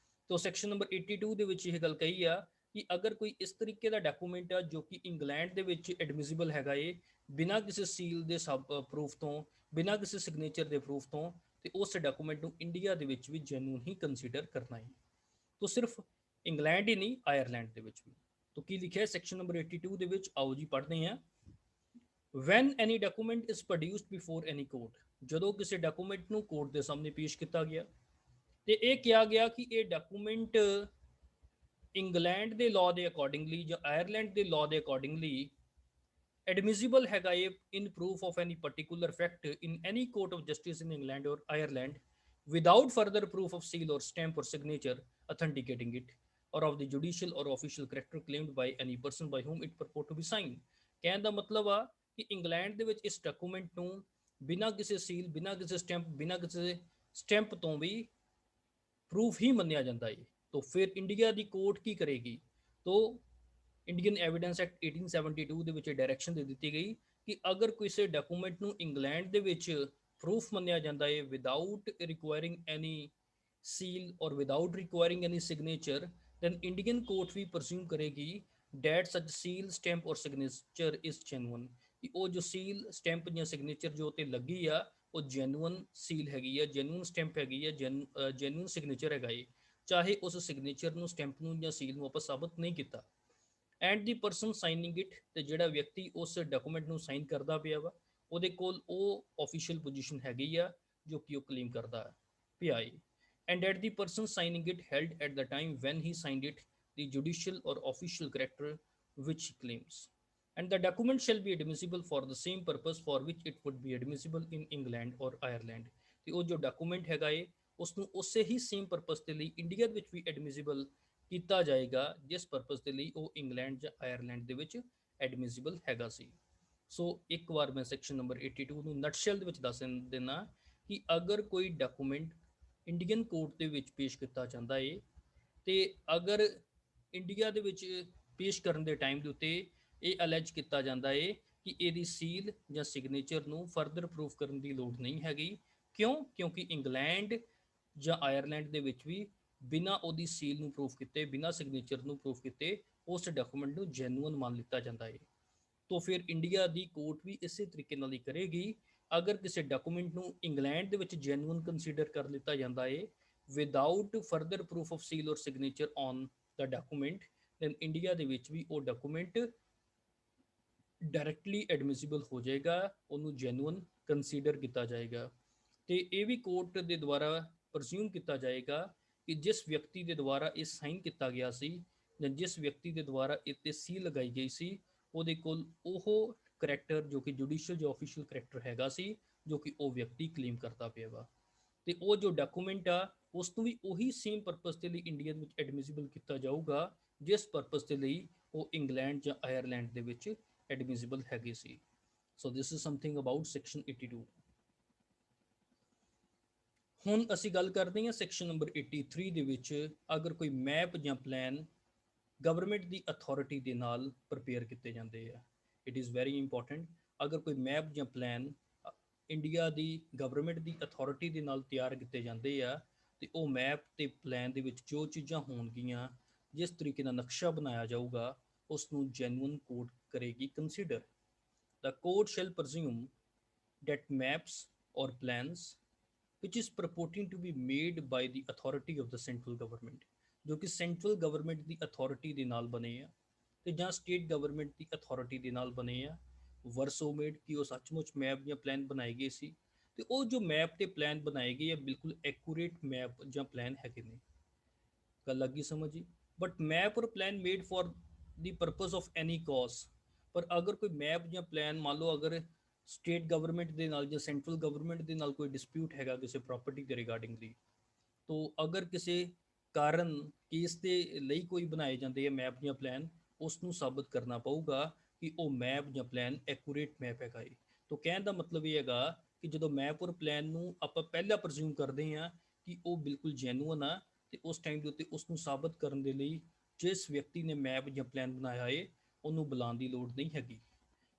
Speaker 1: तो section number 82 ਦੇ ਵਿੱਚ ਇਹ ਗੱਲ ਕਹੀ ਆ ਕਿ ਅਗਰ ਕੋਈ ਇਸ ਤਰੀਕੇ ਦਾ ਡਾਕੂਮੈਂਟ ਆ ਜੋ ਕਿ ਇੰਗਲੈਂਡ ਦੇ ਵਿੱਚ ਐਡਮਿਸਿਬਲ ਹੈਗਾ ਏ ਬਿਨਾਂ ਕਿਸੇ ਸੀਲ ਦੇ ਪ੍ਰੂਫ ਤੋਂ ਬਿਨਾਂ ਕਿਸੇ ਸਿਗਨੇਚਰ ਦੇ ਪ੍ਰੂਫ ਤੋਂ ਤੇ ਉਸ ਡਾਕੂਮੈਂਟ ਨੂੰ ਇੰਡੀਆ ਦੇ ਵਿੱਚ ਵੀ ਜੈਨੂਇਨ ਹੀ ਕੰਸੀਡਰ ਕਰਨਾ ਹੈ। ਤਾਂ ਸਿਰਫ ਇੰਗਲੈਂਡ ਹੀ ਨਹੀਂ ਆਇਰਲੈਂਡ ਦੇ ਵਿੱਚ ਵੀ। ਤਾਂ ਕੀ ਲਿਖਿਆ ਸੈਕਸ਼ਨ ਨੰਬਰ 82 ਦੇ ਵਿੱਚ? ਆਓ ਜੀ ਪੜ੍ਹਦੇ ਹਾਂ। when any document is produced before any court, ਜਦੋਂ ਕਿਸੇ ਡਾਕੂਮੈਂਟ ਨੂੰ ਕੋਰਟ ਦੇ ਸਾਹਮਣੇ ਪੇਸ਼ ਕੀਤਾ ਗਿਆ ਤੇ ਇਹ ਕਿਹਾ ਗਿਆ ਕਿ ਇਹ ਡਾਕੂਮੈਂਟ ਇੰਗਲੈਂਡ ਦੇ ਲਾਅ ਦੇ ਅਕੋਰਡਿੰਗਲੀ ਜਾਂ ਆਇਰਲੈਂਡ ਦੇ ਲਾਅ ਦੇ ਅਕੋਰਡਿੰਗਲੀ ਐਡਮਿਸਿਬਲ ਹੈਗਾ ਇਹ in proof of any particular fact in any court of justice in England or Ireland without further proof of seal or stamp or signature authenticating it or of the judicial or official character claimed by any person by whom it purport to be signed। ਕਹਿਣ ਦਾ ਮਤਲਬ ਆ ਕਿ England ਦੇ ਵਿੱਚ ਇਸ document ਨੂੰ ਬਿਨਾਂ ਕਿਸੇ ਸੀਲ ਬਿਨਾਂ ਕਿਸੇ ਸਟੈਂਪ ਤੋਂ ਵੀ ਪ੍ਰੂਫ ਹੀ ਮੰਨਿਆ ਜਾਂਦਾ ਹੈ। तो फिर इंडिया की कोर्ट की करेगी? तो इंडियन एविडेंस एक्ट 1872 ਦੇ ਵਿੱਚ ਡਾਇਰੈਕਸ਼ਨ ਦੇ ਦਿੱਤੀ ਗਈ ਕਿ ਅਗਰ ਕਿਸੇ ਡਾਕੂਮੈਂਟ ਨੂੰ ਇੰਗਲੈਂਡ ਦੇ ਵਿੱਚ ਪ੍ਰੂਫ ਮੰਨਿਆ ਜਾਂਦਾ ਹੈ ਵਿਦਆਊਟ ਰਿਕੁਆਇਰਿੰਗ ਐਨੀ ਸੀਲ ਔਰ ਵਿਦਆਊਟ ਰਿਕੁਆਇਰਿੰਗ ਐਨੀ ਸਿਗਨੇਚਰ then ਇੰਡੀਅਨ ਕੋਰਟ ਵੀ ਪ੍ਰਜ਼ਿਊਮ ਕਰੇਗੀ that such seal stamp or signature is genuine ਕਿ ਉਹ ਜੋ ਸੀਲ ਸਟੈਂਪ ਜਾਂ ਸਿਗਨੇਚਰ ਜੋ ਤੇ ਲੱਗੀ ਆ ਉਹ ਜੈਨੂਇਨ ਸੀਲ ਹੈਗੀ ਆ ਜੈਨੂਇਨ ਸਟੈਂਪ ਹੈਗੀ ਆ ਜੈਨੂਇਨ ਸਿਗਨੇਚਰ ਹੈਗਾ ਏ ਚਾਹੇ ਉਸ ਸਿਗਨੇਚਰ ਨੂੰ ਸਟੈਂਪ ਨੂੰ ਜਾਂ ਸੀਲ ਨੂੰ ਆਪਾਂ ਸਾਬਤ ਨਹੀਂ ਕੀਤਾ। And the person signing it ਤੇ ਜਿਹੜਾ ਵਿਅਕਤੀ ਉਸ ਡਾਕੂਮੈਂਟ ਨੂੰ ਸਾਈਨ ਕਰਦਾ ਪਿਆ ਵਾ ਉਹਦੇ ਕੋਲ ਉਹ ਆਫੀਸ਼ੀਅਲ ਪੋਜੀਸ਼ਨ ਹੈਗੀ ਆ ਜੋ ਕਿ ਉਹ ਕਲੇਮ ਕਰਦਾ ਪਿਆ ਏ। And at the person signing it held at the time when he signed it the judicial or official character which he claims and the document shall be admissible for the same purpose for which it would be admissible in England or Ireland। ਤੇ ਉਹ ਜੋ document ਹੈਗਾ ਏ ਉਸ ਨੂੰ ਉਸੇ ਹੀ same purpose ਦੇ ਲਈ India ਵਿੱਚ ਵੀ ਐਡਮਿਸਿਬਲ ਕੀਤਾ ਜਾਏਗਾ ਜਿਸ ਪਰਪਸ ਦੇ ਲਈ ਉਹ ਇੰਗਲੈਂਡ ਜਾਂ ਆਇਰਲੈਂਡ ਦੇ ਵਿੱਚ ਐਡਮਿਸਿਬਲ ਹੈਗਾ ਸੀ। ਸੋ ਇੱਕ ਵਾਰ ਮੈਂ ਸੈਕਸ਼ਨ ਨੰਬਰ 82 ਨੂੰ ਨਟਸ਼ੈਲ ਦੇ ਵਿੱਚ ਦੱਸ ਦੇਣਾ ਕਿ ਅਗਰ ਕੋਈ ਡਾਕੂਮੈਂਟ ਇੰਡੀਅਨ ਕੋਰਟ ਦੇ ਵਿੱਚ ਪੇਸ਼ ਕੀਤਾ ਜਾਂਦਾ ਏ ਤੇ ਅਗਰ ਇੰਡੀਆ ਦੇ ਵਿੱਚ ਪੇਸ਼ ਕਰਨ ਦੇ ਟਾਈਮ ਦੇ ਉੱਤੇ ਇਹ ਅਲੈਜ ਕੀਤਾ ਜਾਂਦਾ ਹੈ ਕਿ ਇਹਦੀ ਸੀਲ ਜਾਂ ਸਿਗਨੇਚਰ ਨੂੰ ਫਰਦਰ ਪ੍ਰੂਫ ਕਰਨ ਦੀ ਲੋੜ ਨਹੀਂ ਹੈਗੀ। ਕਿਉਂ? ਕਿਉਂਕਿ ਇੰਗਲੈਂਡ ਜਾਂ ਆਇਰਲੈਂਡ ਦੇ ਵਿੱਚ ਵੀ ਬਿਨਾਂ ਉਹਦੀ ਸੀਲ ਨੂੰ ਪ੍ਰੂਫ ਕੀਤੇ, ਬਿਨਾਂ ਸਿਗਨੇਚਰ ਨੂੰ ਪ੍ਰੂਫ ਕੀਤੇ ਉਸ ਡਾਕੂਮੈਂਟ ਨੂੰ ਜੈਨੂਅਨ ਮੰਨ ਲਿੱਤਾ ਜਾਂਦਾ ਹੈ। तो फिर इंडिया ਦੀ ਕੋਰਟ ਵੀ ਇਸੇ ਤਰੀਕੇ ਨਾਲ ਹੀ ਕਰੇਗੀ। ਅਗਰ ਕਿਸੇ ਡਾਕੂਮੈਂਟ ਨੂੰ ਇੰਗਲੈਂਡ ਦੇ ਵਿੱਚ ਜੈਨੂਅਨ ਕੰਸੀਡਰ ਕਰ ਲਿੱਤਾ ਜਾਂਦਾ ਹੈ without further proof of seal or signature on the document, then India ਦੇ ਵਿੱਚ ਵੀ ਉਹ ਡਾਕੂਮੈਂਟ ਡਾਇਰੈਕਟਲੀ ਐਡਮਿਸਿਬਲ ਹੋ ਜਾਏਗਾ, ਉਹਨੂੰ ਜੈਨੂਅਨ ਕੰਸੀਡਰ ਕੀਤਾ ਜਾਏਗਾ। ਤੇ ਇਹ ਵੀ ਕੋਰਟ ਦੇ ਦੁਆਰਾ ਪ੍ਰਜ਼ਿਊਮ ਕੀਤਾ ਜਾਏਗਾ ਕਿ ਜਿਸ ਵਿਅਕਤੀ ਦੇ ਦੁਆਰਾ ਇਹ ਸਾਈਨ ਕੀਤਾ ਗਿਆ ਸੀ ਜਾਂ ਜਿਸ ਵਿਅਕਤੀ ਦੇ ਦੁਆਰਾ ਇਹ ਤੇ ਸੀਲ ਲਗਾਈ ਗਈ ਸੀ ਉਹਦੇ ਕੋਲ ਉਹ ਕਰੈਕਟਰ ਜੋ ਕਿ ਜੁਡੀਸ਼ੀਅਲ ਜਾਂ ਆਫੀਸ਼ੀਅਲ ਕਰੈਕਟਰ ਹੈਗਾ ਸੀ ਜੋ ਕਿ ਉਹ ਵਿਅਕਤੀ ਕਲੇਮ ਕਰਦਾ ਪਿਆ ਵਾ। ਤੇ ਉਹ ਜੋ ਡਾਕੂਮੈਂਟ ਆ ਉਸ ਨੂੰ ਵੀ ਉਹੀ ਸੇਮ ਪਰਪਸ ਦੇ ਲਈ ਇੰਡੀਆ ਵਿੱਚ ਐਡਮਿਸਿਬਲ ਕੀਤਾ ਜਾਊਗਾ ਜਿਸ ਪਰਪਸ ਦੇ ਲਈ ਉਹ ਇੰਗਲੈਂਡ ਜਾਂ ਆਇਰਲੈਂਡ ਦੇ ਵਿੱਚ ਐਡਮਿਸਿਬਲ ਹੈਗੇ ਸੀ। So this is something about section 82। ਹੁਣ ਅਸੀਂ ਗੱਲ ਕਰਦੇ ਹਾਂ ਸੈਕਸ਼ਨ ਨੰਬਰ 83 ਦੇ ਵਿੱਚ ਅਗਰ ਕੋਈ ਮੈਪ ਜਾਂ ਪਲਾਨ ਗਵਰਨਮੈਂਟ ਦੀ ਅਥਾਰਟੀ ਦੇ ਨਾਲ ਪ੍ਰਪੇਅਰ ਕੀਤੇ ਜਾਂਦੇ ਆ। It is very important. ਅਗਰ ਕੋਈ ਮੈਪ ਜਾਂ ਪਲਾਨ ਇੰਡੀਆ ਦੀ ਗਵਰਨਮੈਂਟ ਦੀ ਅਥਾਰਟੀ ਦੇ ਨਾਲ ਤਿਆਰ ਕੀਤੇ ਜਾਂਦੇ ਆ ਤੇ ਉਹ ਮੈਪ ਤੇ ਪਲਾਨ ਦੇ ਵਿੱਚ ਜੋ ਚੀਜ਼ਾਂ ਹੋਣਗੀਆਂ, ਜਿਸ ਤਰੀਕੇ ਨਾਲ ਨਕਸ਼ਾ ਬਣਾਇਆ ਜਾਊਗਾ ਉਸ ਨੂੰ ਜੈਨੂਅਨ ਕੋਰਟ ਕਰੇਗੀ consider. The court shall presume that maps or plans which is purporting to be made by the authority of the central government, ਜੋ ਕਿ ਸੈਂਟਰਲ ਗਵਰਨਮੈਂਟ ਦੀ ਅਥਾਰਟੀ ਦੇ ਨਾਲ ਬਣੇ ਆ ਤੇ ਜਾਂ ਸਟੇਟ ਗਵਰਨਮੈਂਟ ਦੀ ਅਥਾਰਟੀ ਦੇ ਨਾਲ ਬਣੇ ਆ, ਵਰਸੋ ਮੇਡ ਕਿ ਉਹ ਸੱਚਮੁੱਚ ਮੈਪ ਜਾਂ ਪਲਾਨ ਬਣਾਏ ਗਏ ਸੀ ਤੇ ਉਹ ਜੋ ਮੈਪ ਤੇ ਪਲਾਨ ਬਣਾਏ ਗਏ ਆ ਬਿਲਕੁਲ ਐਕੂਰੇਟ ਮੈਪ ਜਾਂ ਪਲਾਨ ਹੈਗੇ ਨੇ। ਗੱਲ ਲੱਗੀ ਸਮਝ ਜੀ। But map or plan made for the purpose of any cause, ਪਰ ਅਗਰ ਕੋਈ ਮੈਪ ਜਾਂ ਪਲਾਨ ਮੰਨ ਲਓ ਅਗਰ ਸਟੇਟ ਗਵਰਨਮੈਂਟ ਦੇ ਨਾਲ ਜਾਂ ਸੈਂਟਰਲ ਗਵਰਨਮੈਂਟ ਦੇ ਨਾਲ ਕੋਈ ਡਿਸਪਿਊਟ ਹੈਗਾ ਕਿਸੇ ਪ੍ਰਾਪਰਟੀ ਦੇ ਰਿਗਾਰਡਿੰਗਲੀ, ਤੋਂ ਅਗਰ ਕਿਸੇ ਕਾਰਨ ਕੇਸ ਦੇ ਲਈ ਕੋਈ ਬਣਾਏ ਜਾਂਦੇ ਆ ਮੈਪ ਜਾਂ ਪਲਾਨ, ਉਸ ਨੂੰ ਸਾਬਤ ਕਰਨਾ ਪਊਗਾ ਕਿ ਉਹ ਮੈਪ ਜਾਂ ਪਲਾਨ ਐਕੂਰੇਟ ਮੈਪ ਹੈਗਾ ਏ। ਤੋਂ ਕਹਿਣ ਦਾ ਮਤਲਬ ਇਹ ਹੈਗਾ ਕਿ ਜਦੋਂ ਮੈਪ ਔਰ ਪਲਾਨ ਨੂੰ ਆਪਾਂ ਪਹਿਲਾਂ ਪ੍ਰਜ਼ਿਊਮ ਕਰਦੇ ਹਾਂ ਕਿ ਉਹ ਬਿਲਕੁਲ ਜੈਨੂਅਨ ਆ ਤੇ ਉਸ ਟਾਈਮ ਦੇ ਉੱਤੇ ਉਸ ਨੂੰ ਸਾਬਤ ਕਰਨ ਦੇ ਲਈ ਜਿਸ ਵਿਅਕਤੀ ਨੇ ਮੈਪ ਜਾਂ ਪਲਾਨ ਬਣਾਇਆ ਏ ਉਹਨੂੰ ਬੁਲਾਉਣ ਦੀ ਲੋੜ ਨਹੀਂ ਹੈਗੀ।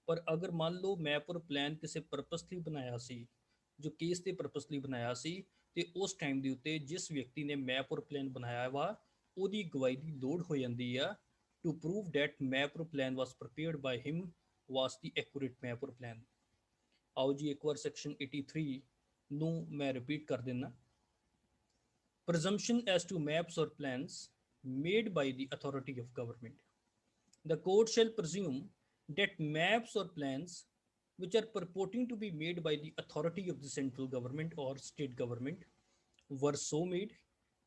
Speaker 1: ਪਰ ਅਗਰ ਮੰਨ ਲਓ ਮੈਪ ਔਰ ਪਲਾਨ ਕਿਸੇ ਪਰਪਸ ਲਈ ਬਣਾਇਆ ਸੀ, ਜੋ ਕੇਸ ਦੇ ਪਰਪਸ ਲਈ ਬਣਾਇਆ ਸੀ, ਤੇ ਉਸ ਟਾਈਮ ਦੇ ਉੱਤੇ ਜਿਸ ਵਿਅਕਤੀ ਨੇ ਮੈਪ ਔਰ ਪਲਾਨ ਬਣਾਇਆ ਵਾ ਉਹਦੀ ਗਵਾਹੀ ਦੀ ਲੋੜ ਹੋ ਜਾਂਦੀ ਆ to prove that map or plan was ਪ੍ਰਪੇਅਰਡ by him was the accurate map or plan. ਆਓ ਜੀ ਇੱਕ ਵਾਰ ਸੈਕਸ਼ਨ 83 ਨੂੰ ਮੈਂ ਰਿਪੀਟ ਕਰ ਦਿੰਦਾ। Presumption as to maps or plans made by the authority of government. The court shall presume that maps or plans which are purporting to be made by the authority of the central government or state government were so made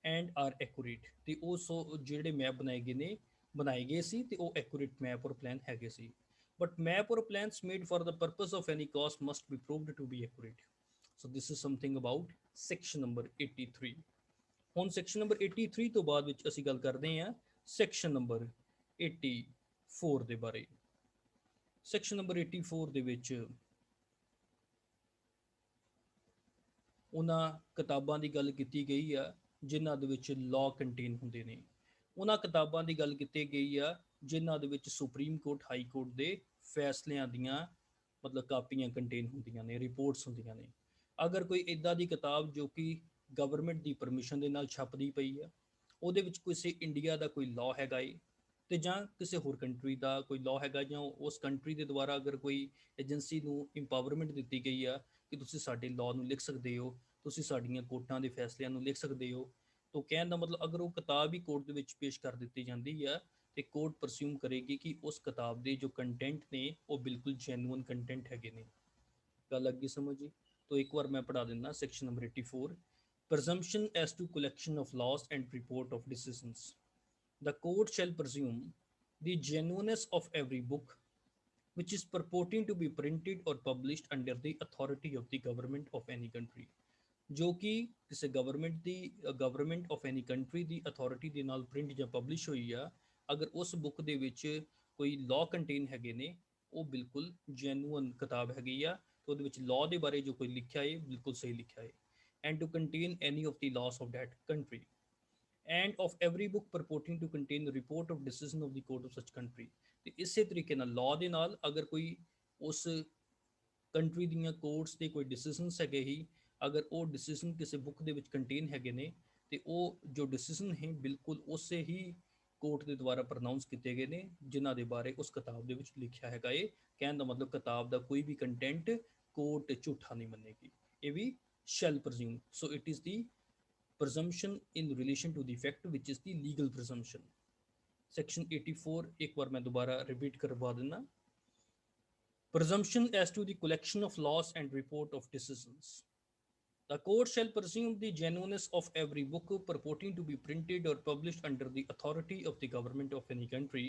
Speaker 1: and are accurate। ਤੇ ਉਹ ਸੋ ਜਿਹੜੇ map ਬਣਾਏ ਗਏ ਸੀ ਤੇ ਉਹ accurate map or plan ਹੈਗੇ ਸੀ। But map or plans made for the purpose of any cause must be proved to be accurate। So this is something about section number 83। ਹੁਣ section number 83 ਤੋਂ ਬਾਅਦ ਵਿੱਚ ਅਸੀਂ ਗੱਲ ਕਰਦੇ ਹਾਂ ਸੈਕਸ਼ਨ ਨੰਬਰ 84 ਦੇ ਬਾਰੇ। ਸੈਕਸ਼ਨ ਨੰਬਰ 84 ਦੇ ਵਿੱਚ ਉਹਨਾਂ ਕਿਤਾਬਾਂ ਦੀ ਗੱਲ ਕੀਤੀ ਗਈ ਆ ਜਿਨ੍ਹਾਂ ਦੇ ਵਿੱਚ ਲਾਅ ਕੰਟੇਨ ਹੁੰਦੇ ਨੇ। ਉਹਨਾਂ ਕਿਤਾਬਾਂ ਦੀ ਗੱਲ ਕੀਤੀ ਗਈ ਆ ਜਿਨ੍ਹਾਂ ਦੇ ਵਿੱਚ ਸੁਪਰੀਮ ਕੋਰਟ, ਹਾਈ ਕੋਰਟ ਦੇ ਫੈਸਲਿਆਂ ਦੀਆਂ ਮਤਲਬ ਕਾਪੀਆਂ ਕੰਟੇਨ ਹੁੰਦੀਆਂ ਨੇ, ਰਿਪੋਰਟਸ ਹੁੰਦੀਆਂ ਨੇ। ਅਗਰ ਕੋਈ ਇਦਾਂ ਦੀ ਕਿਤਾਬ ਜੋ ਕਿ ਗਵਰਨਮੈਂਟ ਦੀ ਪਰਮਿਸ਼ਨ ਦੇ ਨਾਲ ਛਪਦੀ ਪਈ ਆ, ਉਹਦੇ ਵਿੱਚ ਕਿਸੇ ਇੰਡੀਆ ਦਾ ਕੋਈ ਲਾਅ ਹੈਗਾ ਏ ਤੇ ਜਾਂ ਕਿਸੇ ਹੋਰ ਕੰਟਰੀ ਦਾ ਕੋਈ ਲਾਅ ਹੈਗਾ, ਜਾਂ ਉਸ ਕੰਟਰੀ ਦੇ ਦੁਆਰਾ ਅਗਰ ਕੋਈ ਏਜੰਸੀ ਨੂੰ ਇੰਪਾਵਰਮੈਂਟ ਦਿੱਤੀ ਗਈ ਆ ਕਿ ਤੁਸੀਂ ਸਾਡੇ ਲਾਅ ਨੂੰ ਲਿਖ ਸਕਦੇ ਹੋ, ਤੁਸੀਂ ਸਾਡੀਆਂ ਕੋਰਟਾਂ ਦੇ ਫੈਸਲਿਆਂ ਨੂੰ ਲਿਖ ਸਕਦੇ ਹੋ, ਤਾਂ ਕਹਿਣ ਦਾ ਮਤਲਬ ਅਗਰ ਉਹ ਕਿਤਾਬ ਹੀ ਕੋਰਟ ਦੇ ਵਿੱਚ ਪੇਸ਼ ਕਰ ਦਿੱਤੀ ਜਾਂਦੀ ਆ ਤੇ ਕੋਰਟ ਪ੍ਰਸਿਊਮ ਕਰੇਗੀ ਕਿ ਉਸ ਕਿਤਾਬ ਦੇ ਜੋ ਕੰਟੈਂਟ ਨੇ ਉਹ ਬਿਲਕੁਲ ਜੈਨੂਅਨ ਕੰਟੈਂਟ ਹੈਗੇ ਨੇ। ਗੱਲ ਅੱਗੇ ਸਮਝ ਜੀ। तो एक बार मैं पढ़ा देना section number 84। Presumption as to collection of laws and report of decisions. The court shall presume the genuineness of every book which is purporting to be printed or published under the authority of the government of any country। ਜੋ ਕਿ ਕਿਸੇ government of any country the authority ਦੇ ਨਾਲ print ਜਾਂ publish ਹੋਈ ਆ, ਅਗਰ ਉਸ ਬੁੱਕ ਦੇ ਵਿੱਚ ਕੋਈ ਲਾਅ ਕੰਟੇਨ ਹੈਗੇ ਨੇ ਉਹ ਬਿਲਕੁਲ ਜੈਨੂਅਨ ਕਿਤਾਬ ਹੈਗੀ ਆ ਤੇ ਉਹਦੇ ਵਿੱਚ ਲਾਅ ਦੇ ਬਾਰੇ ਜੋ ਕੋਈ ਲਿਖਿਆ ਹੈ ਬਿਲਕੁਲ ਸਹੀ ਲਿਖਿਆ ਹੈ। And to contain any of the laws of that country and of every book purporting to contain the report of decision of the court of such country। ਤੇ ਇਸੇ ਤਰੀਕੇ ਨਾਲ ਲਾਅ ਦੇ ਨਾਲ ਅਗਰ ਕੋਈ ਉਸ ਕੰਟਰੀ ਦੀਆਂ ਕੋਰਟਸ ਦੇ ਕੋਈ ਡਿਸੀਜਨਸ ਹੈਗੇ ਹੀ, ਅਗਰ ਉਹ ਡਿਸੀਜਨ ਕਿਸੇ ਬੁੱਕ ਦੇ ਵਿੱਚ ਕੰਟੇਨ ਹੈਗੇ ਨੇ, ਤੇ ਉਹ ਜੋ ਡਿਸੀਜਨ ਹੈ ਬਿਲਕੁਲ ਉਸੇ ਹੀ ਕੋਰਟ ਦੇ ਦੁਆਰਾ ਪ੍ਰੋਨਾਉਂਸ ਕੀਤੇ ਗਏ ਨੇ ਜਿਨ੍ਹਾਂ ਦੇ ਬਾਰੇ ਉਸ ਕਿਤਾਬ ਦੇ ਵਿੱਚ ਲਿਖਿਆ ਹੈਗਾ ਏ। ਕਹਿਣ ਦਾ ਮਤਲਬ ਕਿਤਾਬ ਦਾ ਕੋਈ ਵੀ ਕੰਟੈਂਟ ਕੋਰਟ ਝੂਠਾ ਨਹੀਂ ਮੰਨੇਗੀ। ਇਹ ਵੀ shall presume, so it is the presumption in relation to the fact which is the legal presumption। section 84 एक बार मैं दोबारा रिपीट करवा देना। presumption as to the collection of laws and report of decisions। The court shall presume the genuineness of every book purporting to be printed or published under the authority of the government of any country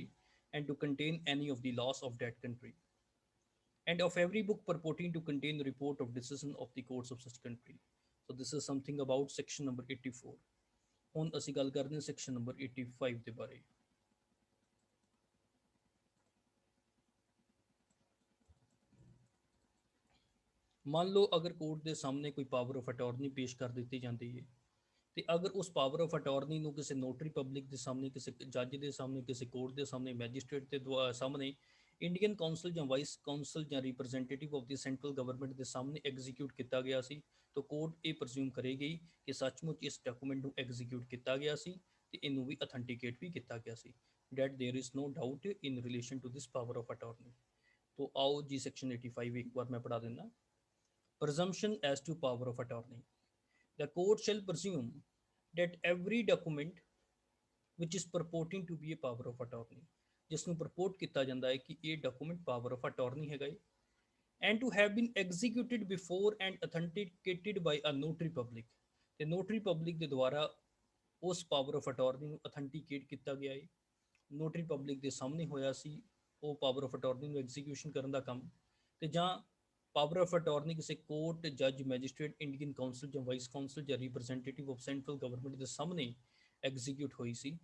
Speaker 1: and to contain any of the laws of that country, and of every book purporting to contain the report of decision of the courts of such country। So this is something about section number 84। ਹੁਣ ਅਸੀਂ ਗੱਲ ਕਰਦੇ ਹਾਂ section number 85 ਦੇ ਬਾਰੇ। ਮੰਨ ਲਓ ਅਗਰ ਕੋਰਟ ਦੇ ਸਾਹਮਣੇ ਕੋਈ ਪਾਵਰ ਆਫ ਅਟਾਰਨੀ ਪੇਸ਼ ਕਰ ਦਿੱਤੀ ਜਾਂਦੀ ਹੈ, ਤੇ ਅਗਰ ਉਸ ਪਾਵਰ ਆਫ ਅਟਾਰਨੀ ਨੂੰ ਕਿਸੇ ਨੋਟਰੀ ਪਬਲਿਕ ਦੇ ਸਾਹਮਣੇ, ਕਿਸੇ ਜੱਜ ਦੇ ਸਾਹਮਣੇ, ਕਿਸੇ ਕੋਰਟ ਦੇ ਸਾਹਮਣੇ, ਮੈਜਿਸਟ੍ਰੇਟ ਦੇ ਸਾਹਮਣੇ, ਇੰਡੀਅਨ ਕਾਉਂਸਲ ਜਾਂ ਵਾਈਸ ਕਾਉਂਸਲ ਜਾਂ representative of the central government ਦੇ ਸਾਹਮਣੇ ਐਗਜ਼ੀਕਿਊਟ ਕੀਤਾ ਗਿਆ ਸੀ, ਤਾਂ ਕੋਰਟ ਇਹ ਪ੍ਰਜ਼ਿਊਮ ਕਰੇਗੀ ਕਿ ਸੱਚਮੁੱਚ ਇਸ ਡਾਕੂਮੈਂਟ ਨੂੰ ਐਗਜ਼ੀਕਿਊਟ ਕੀਤਾ ਗਿਆ ਸੀ ਤੇ ਇਹਨੂੰ ਵੀ ਅਥੈਂਟੀਕੇਟ ਵੀ ਕੀਤਾ ਗਿਆ ਸੀ। That there is no doubt in relation to this power of attorney. तो आओ जी सेक्शन 85 एक बार मैं पढ़ा देना। presumption as to power of attorney। The court shall presume that every document which is purporting to be a power of attorney, ਜਿਸ ਨੂੰ ਪ੍ਰਪੋਰਟ ਕੀਤਾ ਜਾਂਦਾ ਹੈ ਕਿ ਇਹ ਡਾਕੂਮੈਂਟ ਪਾਵਰ ਆਫ ਅਟਾਰਨੀ ਹੈਗਾ ਹੈ, and to have been executed before and authenticated by a notary public, ਤੇ ਨੋਟਰੀ ਪਬਲਿਕ ਦੇ ਦੁਆਰਾ ਉਸ ਪਾਵਰ ਆਫ ਅਟਾਰਨੀ ਨੂੰ ਅਥੈਂਟੀਕੇਟ ਕੀਤਾ ਗਿਆ ਹੈ। ਨੋਟਰੀ ਪਬਲਿਕ ਦੇ ਸਾਹਮਣੇ ਹੋਇਆ ਸੀ ਉਹ ਪਾਵਰ ਆਫ ਅਟਾਰਨੀ ਨੂੰ ਐਗਜ਼ੀਕਿਊਸ਼ਨ ਕਰਨ ਦਾ ਕੰਮ, ਤੇ ਜਾਂ ਪਾਵਰ ਆਫ ਅਟਾਰਨੀ ਕਿਸੇ ਕੋਰਟ, ਜੱਜ, ਮੈਜਿਸਟ੍ਰੇਟ, ਇੰਡੀਅਨ ਕਾਉਂਸਲ ਜਾਂ ਵਾਈਸ ਕਾਉਂਸਲ ਜਾਂ ਰਿਪਰੈਜ਼ੈਂਟੇਟਿਵ ਆਫ ਸੈਂਟਰਲ ਗਵਰਨਮੈਂਟ ਦੇ ਸਾਹਮਣੇ ਐਗਜ਼ੀਕਿਊਟ ਹੋਈ ਸੀ।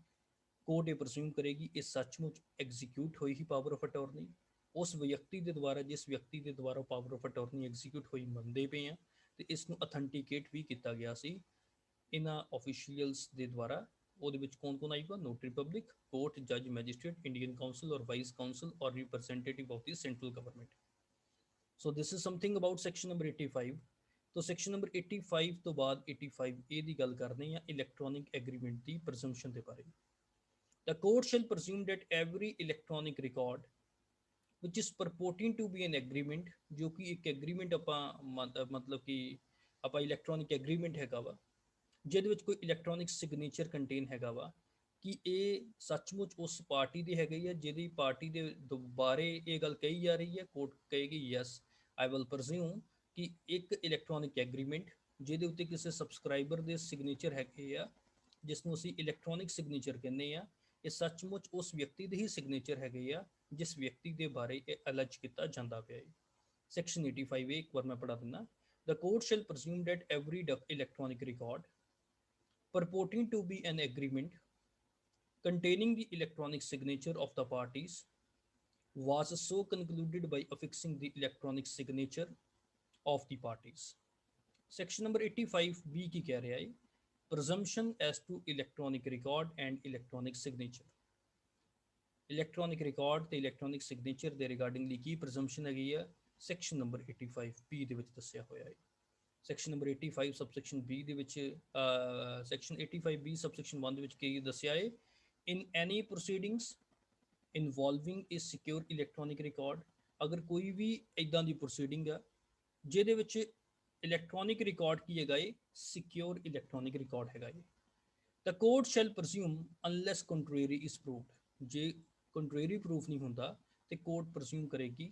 Speaker 1: ਕੋਰਟ ਇਹ ਪ੍ਰਜ਼ਿਊਮ ਕਰੇਗੀ ਇਹ ਸੱਚਮੁੱਚ ਐਗਜ਼ੀਕਿਊਟ ਹੋਈ ਹੀ ਪਾਵਰ ਆਫ ਅਟਾਰਨੀ ਉਸ ਵਿਅਕਤੀ ਦੇ ਦੁਆਰਾ, ਜਿਸ ਵਿਅਕਤੀ ਦੇ ਦੁਆਰਾ ਪਾਵਰ ਆਫ ਅਟਾਰਨੀ ਐਗਜ਼ੀਕਿਊਟ ਹੋਈ ਮੰਨਦੇ ਪਏ ਆ, ਤੇ ਇਸ ਨੂੰ ਅਥੈਂਟੀਕੇਟ ਵੀ ਕੀਤਾ ਗਿਆ ਸੀ ਇਹਨਾਂ ਆਫੀਸ਼ੀਅਲਸ ਦੇ ਦੁਆਰਾ। ਉਹਦੇ ਵਿੱਚ ਕੌਣ ਕੌਣ ਆਏਗਾ? ਨੋਟਰੀ ਪਬਲਿਕ, ਕੋਰਟ, ਜੱਜ, ਮੈਜਿਸਟ੍ਰੇਟ, ਇੰਡੀਅਨ ਕਾਉਂਸਲ ਔਰ ਵਾਈਸ ਕਾਉਂਸਲ ਔਰ representative of the central government. So this is something about section number 85। तो ਸੈਕਸ਼ਨ ਨੰਬਰ 85 ਤੋਂ ਬਾਅਦ 85 ਏ ਦੀ ਗੱਲ ਕਰਨੀ ਆ ਇਲੈਕਟ੍ਰੋਨਿਕ ਐਗਰੀਮੈਂਟ ਦੀ ਪ੍ਰਜ਼ੰਪਸ਼ਨ ਦੇ ਬਾਰੇ। The court shall presume that every electronic record which is purporting to be an agreement, ਜੋ ਕਿ ਇੱਕ ਐਗਰੀਮੈਂਟ ਆਪਾਂ ਮਤਲਬ ਕਿ ਆਪਾਂ ਇਲੈਕਟ੍ਰੋਨਿਕ ਐਗਰੀਮੈਂਟ ਹੈਗਾ ਵਾ, ਜਿਹਦੇ ਵਿੱਚ ਕੋਈ ਇਲੈਕਟ੍ਰੋਨਿਕ ਸਿਗਨੇਚਰ ਕੰਟੇਨ ਹੈਗਾ ਵਾ, ਕਿ ਇਹ ਸੱਚਮੁੱਚ ਉਸ ਪਾਰਟੀ ਦੀ ਹੈਗੀ ਹੈ ਜਿਹਦੀ ਪਾਰਟੀ ਦੇ ਬਾਰੇ ਇਹ ਗੱਲ ਕਹੀ ਜਾ ਰਹੀ ਹੈ। ਕੋਰਟ ਕਹੇਗੀ ਯੈਸ ਆਈ ਵਿਲ ਪ੍ਰਜ਼ਿਊਮ ਕਿ ਇੱਕ ਇਲੈਕਟ੍ਰੋਨਿਕ ਐਗਰੀਮੈਂਟ ਜਿਹਦੇ ਉੱਤੇ ਕਿਸੇ ਸਬਸਕ੍ਰਾਈਬਰ ਦੇ ਸਿਗਨੇਚਰ ਹੈਗੇ ਆ, ਜਿਸ ਨੂੰ ਅਸੀਂ ਇਲੈਕਟ੍ਰੋਨਿਕ ਸਿਗਨੇਚਰ ਕਹਿੰਦੇ ਆ, ਇਹ ਸੱਚਮੁੱਚ ਉਸ ਵਿਅਕਤੀ ਦੇ ਹੀ ਸਿਗਨੇਚਰ ਹੈਗੇ ਆ ਜਿਸ ਵਿਅਕਤੀ ਦੇ ਬਾਰੇ ਇਹ ਅਲੈਜ ਕੀਤਾ ਜਾਂਦਾ ਪਿਆ ਹੈ। ਸੈਕਸ਼ਨ 85 ਇੱਕ ਵਾਰ ਮੈਂ ਪੜ੍ਹਾ ਦਿੰਦਾ। The court shall presume that every electronic record purporting to be an agreement containing the electronic signature of the parties was so concluded by affixing the electronic signature of the parties। section number 85B की कह रहा है presumption as to electronic record and electronic signature। Electronic record ਤੇ electronic signature ਦੇ regardingly ਕੀ ਪ੍ਰਜ਼ੰਪਸ਼ਨ ਹੈਗੀ ਆ, section number 85B ਦੇ ਵਿੱਚ ਦੱਸਿਆ ਹੋਇਆ ਹੈ। ਸੈਕਸ਼ਨ ਨੰਬਰ 85 ਸਬਸੈਕਸ਼ਨ B ਦੇ ਵਿੱਚ ਸੈਕਸ਼ਨ 85B ਸਬਸੈਕਸ਼ਨ 1 ਦੇ ਵਿੱਚ ਕੀ ਦੱਸਿਆ ਹੈ? ਇਨ ਐਨੀ ਪ੍ਰੋਸੀਡਿੰਗਸ ਇਨਵੋਲਵਿੰਗ ਅ ਸਿਕਿਉਰ ਇਲੈਕਟ੍ਰੋਨਿਕ ਰਿਕਾਰਡ, ਅਗਰ ਕੋਈ ਵੀ ਇਦਾਂ ਦੀ ਪ੍ਰੋਸੀਡਿੰਗ ਆ ਜਿਹਦੇ ਵਿੱਚ ਇਲੈਕਟ੍ਰੋਨਿਕ ਰਿਕਾਰਡ ਕੀ ਹੈਗਾ ਏ, ਸਿਕਿਉਰ ਇਲੈਕਟ੍ਰੋਨਿਕ ਰਿਕਾਰਡ ਹੈਗਾ ਏ, the court shall presume unless contrary is proved, ਜੇ ਕੰਟਰੇਰੀ ਪ੍ਰੂਫ ਨਹੀਂ ਹੁੰਦਾ ਤੇ ਕੋਰਟ ਪ੍ਰਜ਼ਿਊਮ ਕਰੇਗੀ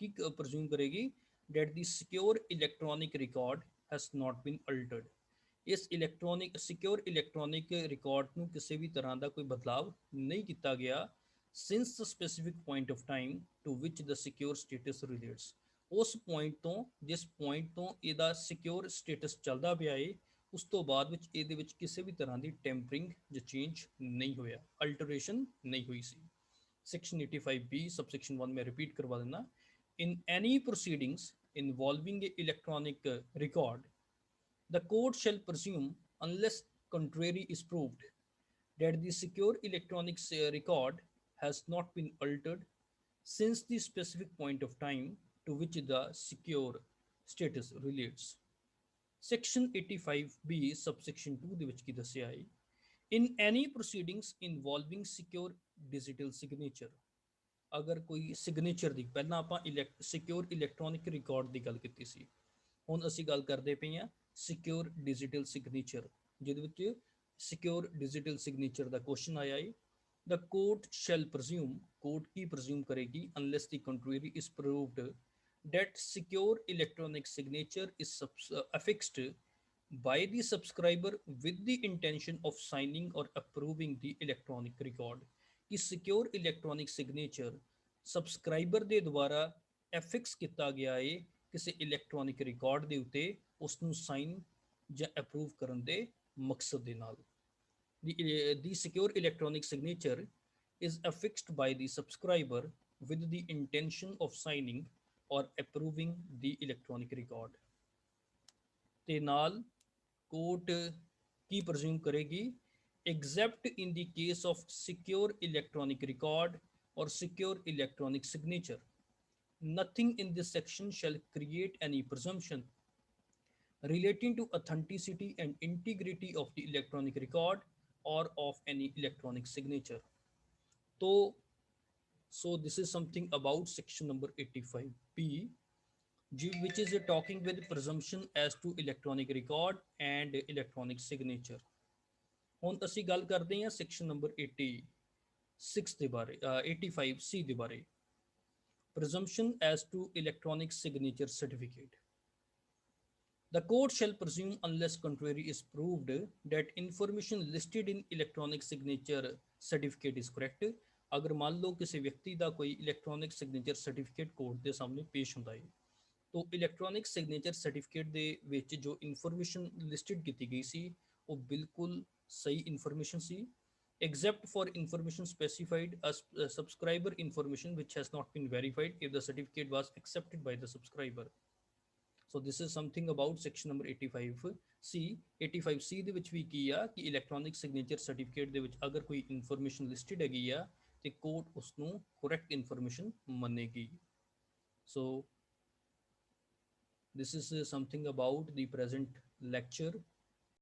Speaker 1: ਕਿ ਪ੍ਰਜ਼ਿਊਮ ਕਰੇਗੀ that the secure electronic record has not been altered, ਇਸ ਇਲੈਕਟ੍ਰੋਨਿਕ ਸਿਕਿਉਰ ਇਲੈਕਟ੍ਰੋਨਿਕ ਰਿਕਾਰਡ ਨੂੰ ਕਿਸੇ ਵੀ ਤਰ੍ਹਾਂ ਦਾ ਕੋਈ ਬਦਲਾਵ ਨਹੀਂ ਕੀਤਾ ਗਿਆ since the specific point of time to which the secure status relates, ਉਸ ਪੁਆਇੰਟ ਤੋਂ ਜਿਸ ਪੁਆਇੰਟ ਤੋਂ ਇਹਦਾ ਸਿਕਿਉਰ ਸਟੇਟਸ ਚੱਲਦਾ ਪਿਆ ਏ ਉਸ ਤੋਂ ਬਾਅਦ ਵਿੱਚ ਇਹਦੇ ਵਿੱਚ ਕਿਸੇ ਵੀ ਤਰ੍ਹਾਂ ਦੀ ਟੈਂਪਰਿੰਗ ਜਾਂ ਚੇਂਜ ਨਹੀਂ ਹੋਇਆ, ਅਲਟਰੇਸ਼ਨ ਨਹੀਂ ਹੋਈ ਸੀ। ਸੈਕਸ਼ਨ 85B ਸਬਸੈਕਸ਼ਨ 1 ਮੈਂ ਰਿਪੀਟ ਕਰਵਾ ਦਿੰਦਾ। In any proceedings involving electronic record the court shall presume unless contrary is proved that the secure electronic record has not been altered since the specific point of time to which the secure status relates. Section 85B subsection 2 ਦੇ ਵਿੱਚ ਕੀ ਦੱਸਿਆ ਹੈ in any proceedings involving secure digital signature ਅਗਰ ਕੋਈ signature ਦੀ ਪਹਿਲਾਂ ਆਪਾਂ secure electronic record ਦੀ ਗੱਲ ਕੀਤੀ ਸੀ ਹੁਣ ਅਸੀਂ ਗੱਲ ਕਰਦੇ ਪਏ ਹਾਂ ਸਿਕਿਉਰ ਡਿਜੀਟਲ ਸਿਗਨੇਚਰ ਜਿਹਦੇ ਵਿੱਚ ਸਿਕਿਉਰ ਡਿਜੀਟਲ ਸਿਗਨੇਚਰ ਦਾ ਕੁਐਸਚਨ ਆਇਆ ਹੈ the court shall presume court की presume करेगी unless the contrary is proved that secure electronic signature is affixed by the subscriber with the intention of signing or approving the electronic record कि secure electronic signature subscriber ਦੇ ਦੁਆਰਾ ਐਫਿਕਸ ਕੀਤਾ ਗਿਆ ਹੈ ਕਿਸੇ electronic record ਦੇ ਉੱਤੇ ਉਸ ਨੂੰ ਸਾਈਨ ਜਾਂ ਅਪਰੂਵ ਕਰਨ ਦੇ ਮਕਸਦ ਦੇ ਨਾਲ the secure electronic signature is affixed by the subscriber with the intention of signing or approving the electronic record ਤੇ ਨਾਲ ਕੋਰਟ ਕੀ ਪ੍ਰਜ਼ਿਊਮ ਕਰੇਗੀ except in the case of secure electronic record or secure electronic signature. Nothing in this section shall create any presumption relating to authenticity and integrity of the electronic record or of any electronic signature. So this is something about section number 85B, which is talking with presumption as to electronic record and electronic signature. ਹੁਣ ਅਸੀਂ ਗੱਲ ਕਰਦੇ ਹਾਂ section number 86 ਦੇ ਬਾਰੇ 85C ਦੇ ਬਾਰੇ presumption as to electronic signature certificate. The court shall presume unless contrary is proved that information listed in electronic signature certificate is correct. अगर मान लो किसी व्यक्ति का कोई इलैक्ट्रॉनिक सिग्नेचर सर्टिफिकेट कोर्ट के सामने पेश होता है तो इलैक्ट्रॉनिक सिग्नेचर सर्टिफिकेट ਦੇ ਵਿੱਚ ਜੋ ਇਨਫੋਰਮੇਸ਼ਨ ਲਿਸਟਡ ਕੀਤੀ ਗਈ ਸੀ ਉਹ ਬਿਲਕੁਲ ਸਹੀ information C except for information specified as subscriber information which has not been verified if the certificate was accepted by the subscriber. So this is something about section number 85C. 85C ਦੇ ਵਿੱਚ ਵੀ ਕੀ ਆ ਕਿ electronic signature certificate ਦੇ ਵਿੱਚ ਅਗਰ ਕੋਈ information listed ਹੈਗੀ ਆ ਤੇ ਕੋਰਟ ਉਸ ਨੂੰ ਕਰੈਕਟ ਇਨਫੋਰਮੇਸ਼ਨ ਮੰਨੇਗੀ. So this is something about the present lecture.